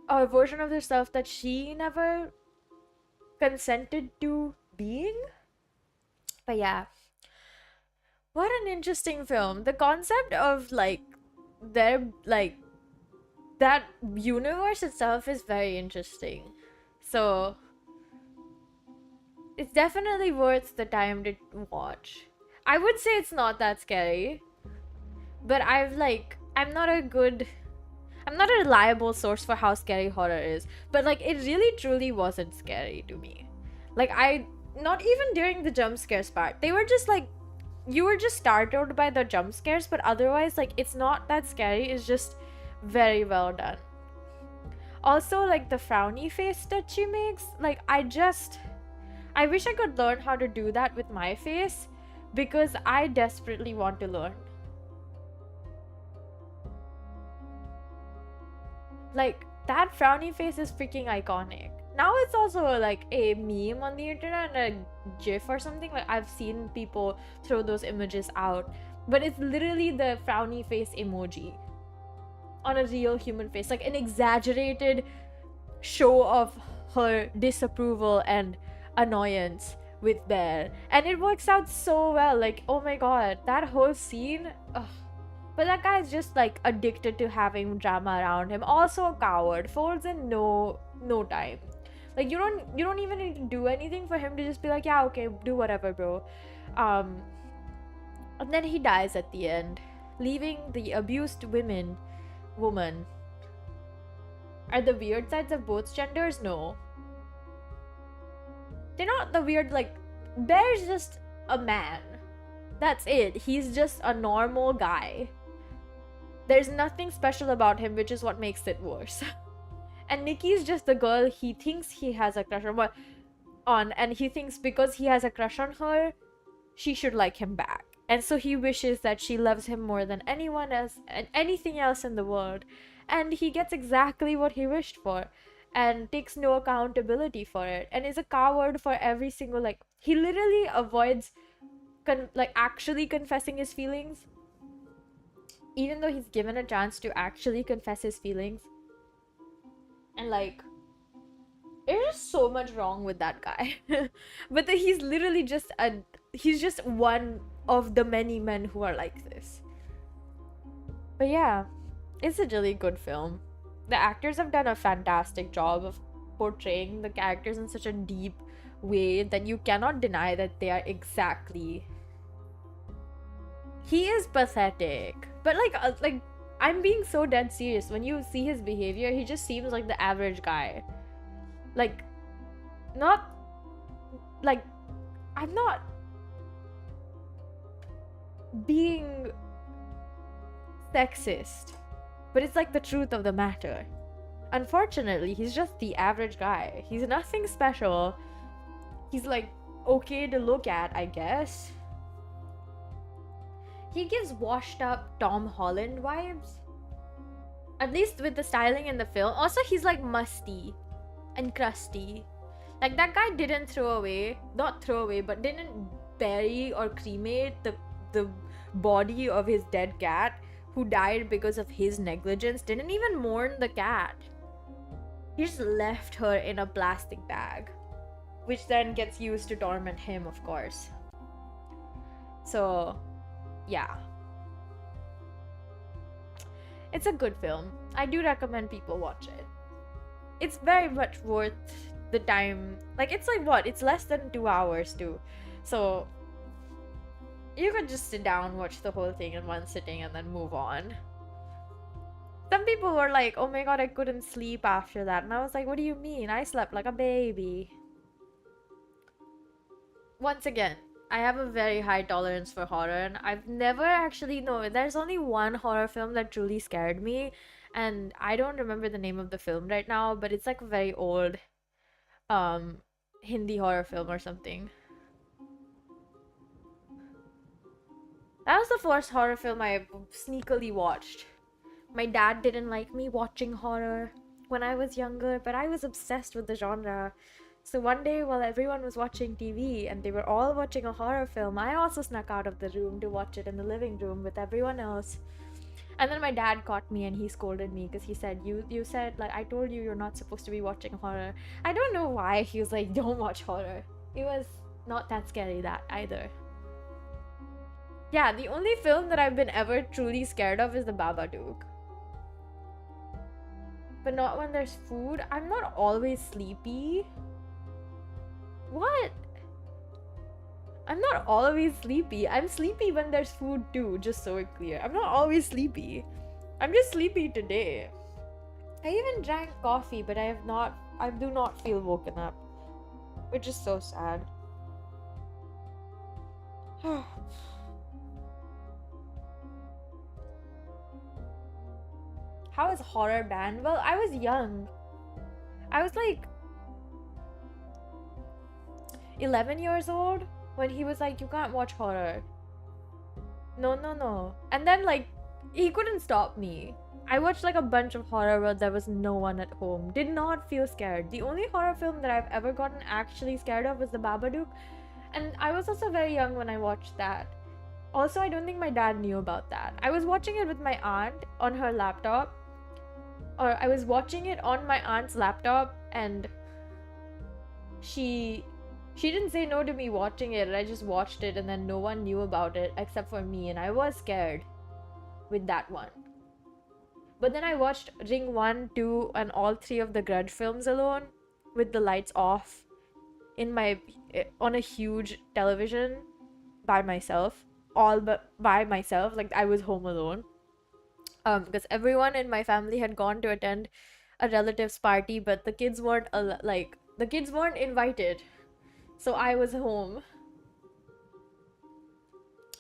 or a version of herself that she never consented to being. But yeah, what an interesting film. The concept of like their like that universe itself is very interesting. So it's definitely worth the time to watch. I would say it's not that scary, but I'm not a reliable source for how scary horror is. But like, it really truly wasn't scary to me. Like, not even during the jump scares part. They were just like, you were just startled by the jump scares, but otherwise, like, it's not that scary. It's just very well done. Also, like, the frowny face that she makes, like, I wish I could learn how to do that with my face, because I desperately want to learn. Like, that frowny face is freaking iconic. Now it's also like a meme on the internet, a gif or something. Like, I've seen people throw those images out, but it's literally the frowny face emoji on a real human face, like an exaggerated show of her disapproval and annoyance with Bear, and it works out so well. Like, oh my god, that whole scene. Ugh. But that guy is just like addicted to having drama around him. Also a coward, folds in no time. Like, you don't even need to do anything for him to just be like, yeah, okay, do whatever, bro. And then he dies at the end, leaving the abused woman. Are the weird sides of both genders? No. They're not the weird, like, Bear's just a man. That's it. He's just a normal guy. There's nothing special about him, which is what makes it worse. And Nikki's just the girl he thinks he has a crush on, and he thinks because he has a crush on her, she should like him back. And so he wishes that she loves him more than anyone else and anything else in the world. And he gets exactly what he wished for, and takes no accountability for it, and is a coward for every single, like, he literally avoids actually confessing his feelings, even though he's given a chance to actually confess his feelings. And like, there's just so much wrong with that guy. But he's literally just he's just one of the many men who are like this. But yeah, it's a really good film. The actors have done a fantastic job of portraying the characters in such a deep way that you cannot deny that they are exactly. He is pathetic, but like I'm being so dead serious. When you see his behavior, he just seems like the average guy. Like, not like I'm not being sexist, but it's like the truth of the matter. Unfortunately, he's just the average guy. He's nothing special. He's like okay to look at, I guess. He gives washed up Tom Holland vibes. At least with the styling in the film. Also, he's like musty and crusty. Like, that guy didn't not throw away, but didn't bury or cremate the body of his dead cat who died because of his negligence. Didn't even mourn the cat. He just left her in a plastic bag, which then gets used to torment him, of course. So, yeah. It's a good film. I do recommend people watch it. It's very much worth the time. Like, it's like what? It's less than 2 hours too. So, you could just sit down, watch the whole thing in one sitting, and then move on. Some people were like, oh my god, I couldn't sleep after that. And I was like, what do you mean? I slept like a baby. Once again, I have a very high tolerance for horror, and I've never actually, no, there's only one horror film that truly scared me, and I don't remember the name of the film right now, but it's like a very old Hindi horror film or something. That was the first horror film I sneakily watched. My dad didn't like me watching horror when I was younger, but I was obsessed with the genre. So one day, while everyone was watching TV and they were all watching a horror film, I also snuck out of the room to watch it in the living room with everyone else. And then my dad caught me and he scolded me because he said, you said, like, I told you you're not supposed to be watching horror. I don't know why he was like, don't watch horror. It was not that scary, that either. Yeah, the only film that I've been ever truly scared of is the Babadook. But not when there's food. I'm not always sleepy. What? I'm not always sleepy. I'm sleepy when there's food too, just so it's clear. I'm not always sleepy. I'm just sleepy today. I even drank coffee, but I do not feel woken up. Which is so sad. How is horror banned? Well, I was young. I was like 11 years old when he was like, you can't watch horror. No. And then, like, he couldn't stop me. I watched like a bunch of horror where there was no one at home. Did not feel scared. The only horror film that I've ever gotten actually scared of was The Babadook. And I was also very young when I watched that. Also, I don't think my dad knew about that. I was watching it with my aunt on her laptop. Or I was watching it on my aunt's laptop, and she didn't say no to me watching it. I just watched it, and then no one knew about it except for me, and I was scared with that one. But then I watched Ring 1, 2, and all 3 of the Grudge films alone with the lights off on a huge television by myself. All but by myself, like I was home alone. Because everyone in my family had gone to attend a relative's party, but the kids weren't invited, so I was home,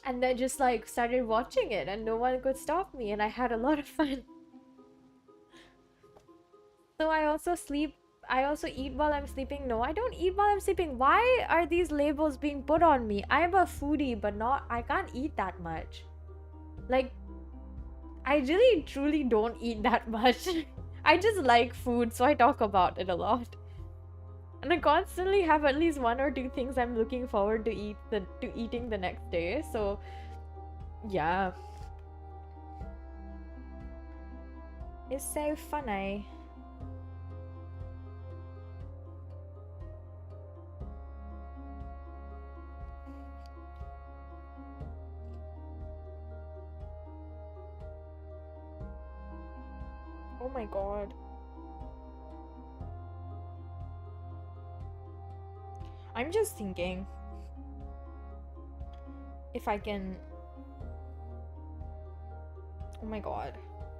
and I just like started watching it, and no one could stop me, and I had a lot of fun. So I also eat while I'm sleeping. No, I don't eat while I'm sleeping. Why are these labels being put on me? I'm a foodie, but I can't eat that much. Like, I really truly don't eat that much. I just like food, so I talk about it a lot. And I constantly have at least 1 or 2 things I'm looking forward to eating the next day. So, yeah. It's so funny. my god. I'm just thinking if I can. Oh my god.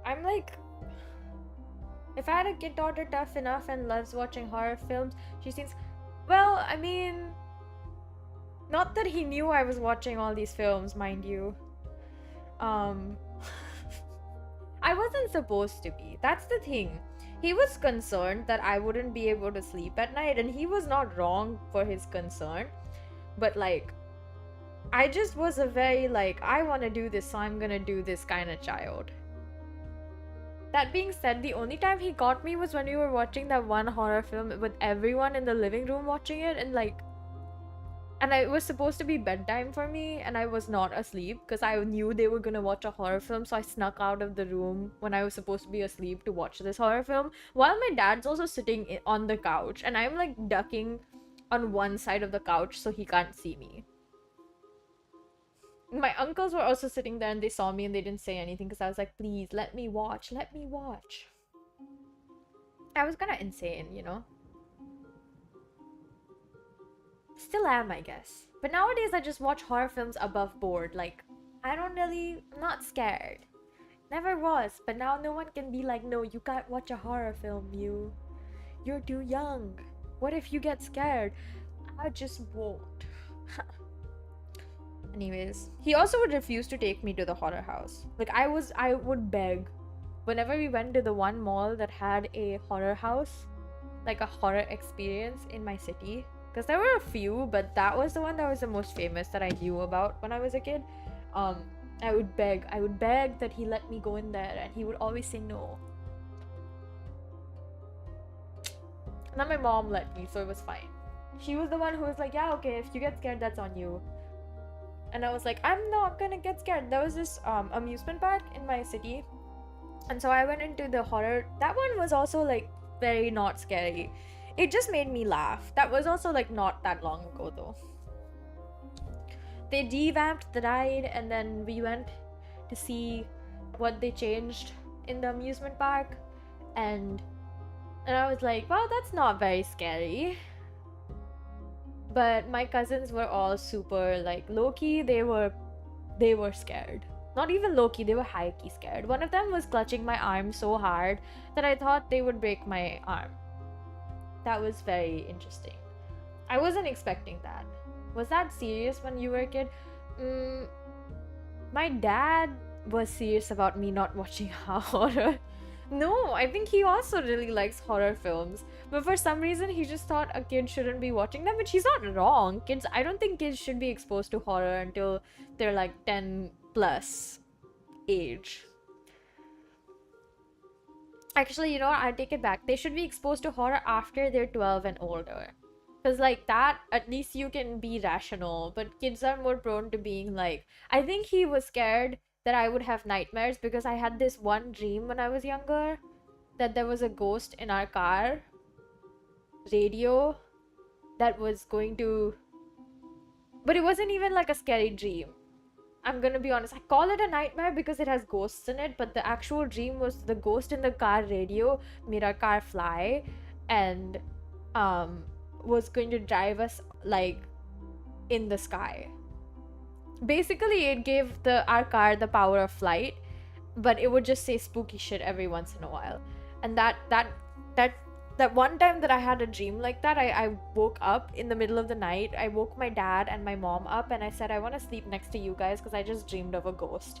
I'm like, if I had a kid daughter tough enough and loves watching horror films, she seems. Well, I mean, not that he knew I was watching all these films, mind you. I wasn't supposed to be. That's the thing. He was concerned that I wouldn't be able to sleep at night, and he was not wrong for his concern. But like, I just was a very like, I want to do this, so I'm gonna do this kind of child. That being said, the only time he caught me was when we were watching that one horror film with everyone in the living room watching it, and like, and it was supposed to be bedtime for me, and I was not asleep because I knew they were gonna watch a horror film, so I snuck out of the room when I was supposed to be asleep to watch this horror film, while my dad's also sitting on the couch, and I'm like ducking on one side of the couch so he can't see me. My uncles were also sitting there and they saw me and they didn't say anything because I was like, please, let me watch, let me watch. I was kind of insane, you know? Still am, I guess. But nowadays I just watch horror films above board. Like, I'm not scared. Never was, but now no one can be like, no, you can't watch a horror film, Mew. You're too young. What if you get scared? I just won't. Anyways, he also would refuse to take me to the horror house. Like, I would beg. Whenever we went to the one mall that had a horror house, like a horror experience in my city, because there were a few, but that was the one that was the most famous that I knew about when I was a kid. I would beg that he let me go in there, and he would always say no. And then my mom let me, so it was fine. She was the one who was like, yeah, okay, if you get scared, that's on you. And I was like, I'm not gonna get scared. There was this amusement park in my city, and so I went into the horror. That one was also like very not scary. It just made me laugh. That was also like not that long ago though. They revamped the ride, and then we went to see what they changed in the amusement park, and I was like, well, that's not very scary. But my cousins were all super like low-key. They were scared. Not even low-key, they were high-key scared. One of them was clutching my arm so hard that I thought they would break my arm. That was very interesting. I wasn't expecting that. Was that serious when you were a kid? My dad was serious about me not watching horror. No, I think he also really likes horror films. But for some reason, he just thought a kid shouldn't be watching them, which he's not wrong. I don't think kids should be exposed to horror until they're like 10 plus age. Actually, you know what? I take it back. They should be exposed to horror after they're 12 and older. Because like that, at least you can be rational. But kids are more prone to being like... I think he was scared that I would have nightmares because I had this one dream when I was younger that there was a ghost in our car radio that was going to... But it wasn't even like a scary dream. I'm gonna be honest. I call it a nightmare because it has ghosts in it, but the actual dream was the ghost in the car radio made our car fly and was going to drive us like in the sky. Basically, it gave our car the power of flight, but it would just say spooky shit every once in a while. And that one time that I had a dream like that, I woke up in the middle of the night. I woke my dad and my mom up, and I said, I want to sleep next to you guys because I just dreamed of a ghost.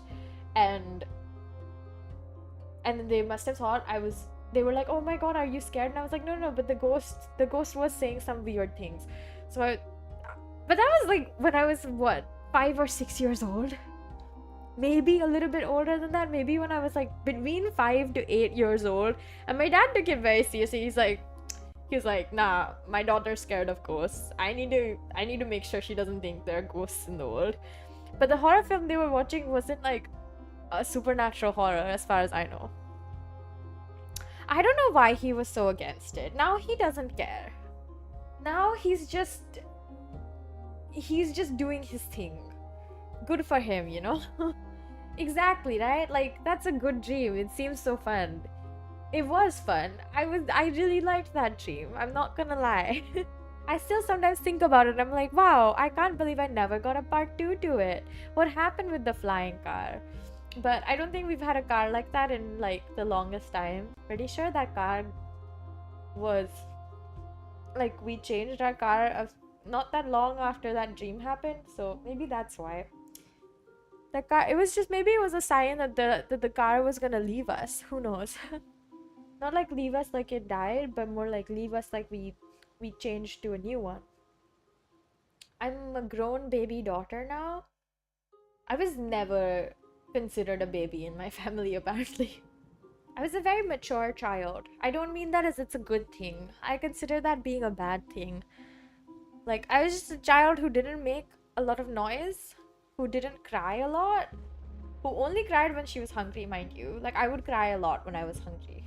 And they must have thought they were like, oh my god, are you scared? And I was like, no, but the ghost was saying some weird things. But that was like when I was what, 5 or 6 years old? Maybe a little bit older than that. Maybe when I was like between 5 to 8 years old. And my dad took it very seriously. He's like, nah, my daughter's scared of ghosts. I need to make sure she doesn't think there are ghosts in the world. But the horror film they were watching wasn't like a supernatural horror as far as I know. I don't know why he was so against it. Now he doesn't care. Now he's just doing his thing. Good for him, you know? Exactly, right? Like, that's a good dream. It seems so fun. It was fun. I really liked that dream. I'm not gonna lie. I still sometimes think about it. I'm like, wow, I can't believe I never got a part 2 to it. What happened with the flying car? But I don't think we've had a car like that in like the longest time. Pretty sure that car was like we changed our car of not that long after that dream happened, so maybe that's why. The car, it was just, maybe it was a sign that the car was gonna leave us. Who knows? Not like leave us like it died, but more like leave us like we changed to a new one. I'm a grown baby daughter now. I was never considered a baby in my family, apparently. I was a very mature child. I don't mean that as it's a good thing. I consider that being a bad thing. Like, I was just a child who didn't make a lot of noise, who didn't cry a lot, who only cried when she was hungry, mind you. Like, I would cry a lot when I was hungry.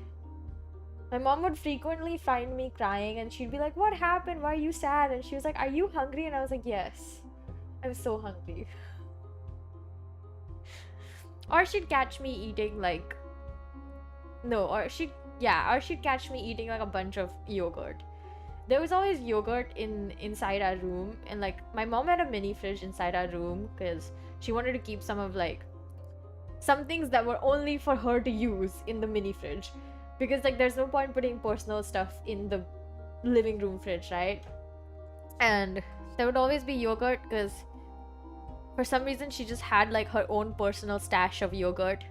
My mom would frequently find me crying and she'd be like, "What happened? Why are you sad?" And she was like, "Are you hungry?" And I was like, "Yes, I'm so hungry." Or she'd catch me eating like, no, or she'd catch me eating like a bunch of yogurt. There was always yogurt inside our room, and like my mom had a mini fridge inside our room because she wanted to keep some of like some things that were only for her to use in the mini fridge, because like there's no point putting personal stuff in the living room fridge, right? And there would always be yogurt because for some reason she just had like her own personal stash of yogurt,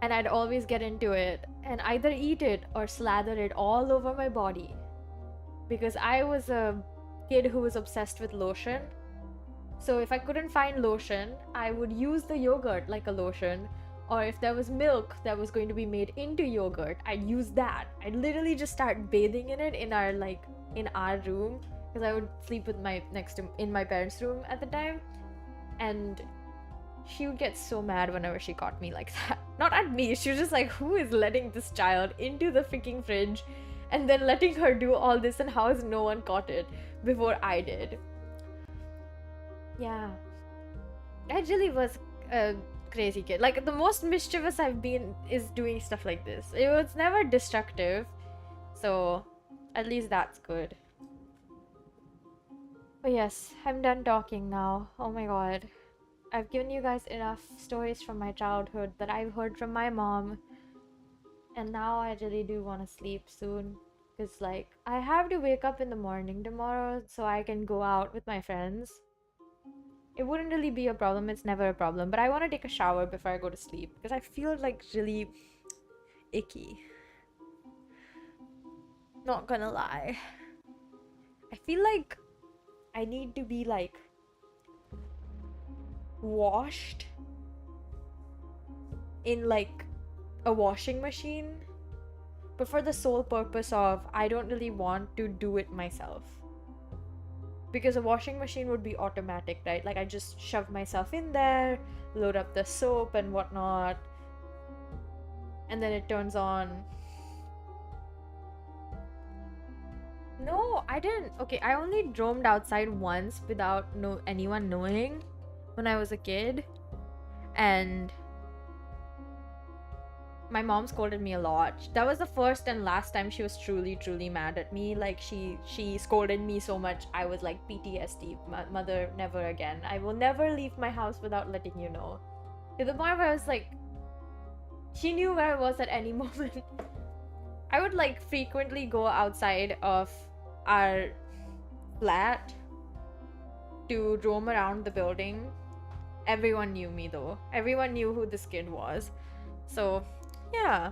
and I'd always get into it and either eat it or slather it all over my body, because I was a kid who was obsessed with lotion. So if I couldn't find lotion, I would use the yogurt like a lotion. Or if there was milk that was going to be made into yogurt, I'd use that. I'd literally just start bathing in it in our room, because I would sleep with my in my parents' room at the time. And she would get so mad whenever she caught me like that. Not at me, she was just like, who is letting this child into the freaking fridge and then letting her do all this, and how has no one caught it before I did? Yeah. I really was a crazy kid. Like, the most mischievous I've been is doing stuff like this. It was never destructive, so at least that's good. But yes, I'm done talking now. Oh my god. I've given you guys enough stories from my childhood that I've heard from my mom. And now I really do want to sleep soon. Because, like, I have to wake up in the morning tomorrow so I can go out with my friends. It wouldn't really be a problem, it's never a problem. But I want to take a shower before I go to sleep because I feel, like, really icky. Not gonna lie. I feel like I need to be, like, washed in, like, a washing machine, but for the sole purpose of I don't really want to do it myself, because a washing machine would be automatic, right? Like, I just shove myself in there, load up the soap and whatnot, and then it turns on. No, I didn't. Okay, I only roamed outside once without anyone knowing when I was a kid, and my mom scolded me a lot. That was the first and last time she was truly mad at me. Like, she scolded me so much I was like, PTSD, mother, never again. I will never leave my house without letting you know. To the point where I was like, she knew where I was at any moment. I would like frequently go outside of our flat to roam around the building. Everyone knew me though. Everyone knew who this kid was. So yeah,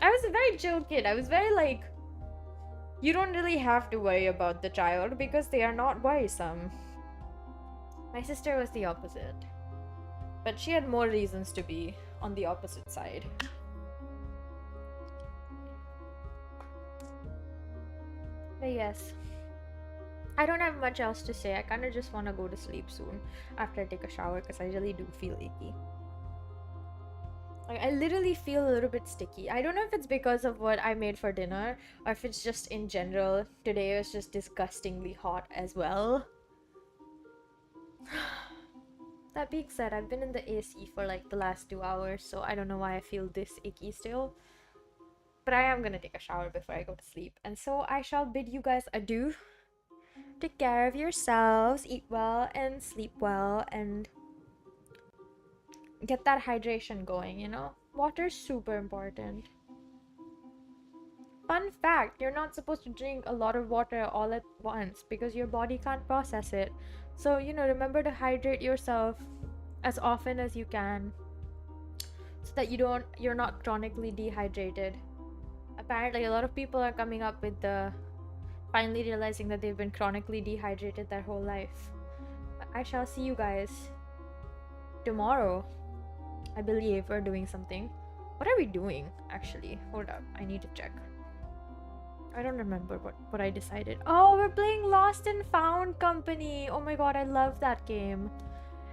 I was a very chill kid. I was very like, you don't really have to worry about the child because they are not worrisome. My sister was the opposite, but she had more reasons to be on the opposite side. But yes, I don't have much else to say. I kind of just want to go to sleep soon after I take a shower because I really do feel icky. Like, I literally feel a little bit sticky. I don't know if it's because of what I made for dinner or if it's just in general. Today was just disgustingly hot as well. That being said, I've been in the AC for like the last 2 hours, so I don't know why I feel this icky still. But I am gonna take a shower before I go to sleep. And so I shall bid you guys adieu. Take care of yourselves, eat well and sleep well, and get that hydration going, you know? Water's super important. Fun fact, you're not supposed to drink a lot of water all at once because your body can't process it. So, you know, remember to hydrate yourself as often as you can so that you're not chronically dehydrated. Apparently, a lot of people are coming up with the finally realizing that they've been chronically dehydrated their whole life. But I shall see you guys tomorrow. I believe we're doing something. What are we doing, actually? Hold up, I need to check. I don't remember what I decided. Oh, we're playing Lost and Found Company. Oh my god, I love that game.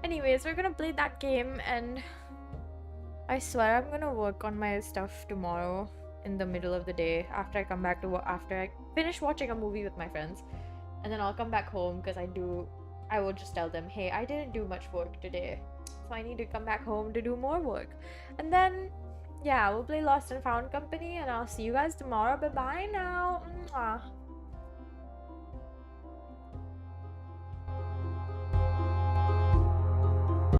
Anyways, we're gonna play that game, and I swear I'm gonna work on my stuff tomorrow in the middle of the day after I come back to after I finish watching a movie with my friends. And then I'll come back home because I will just tell them, hey, I didn't do much work today, so I need to come back home to do more work. And then yeah, we'll play Lost and Found Company, and I'll see you guys tomorrow. Bye bye now. Mwah.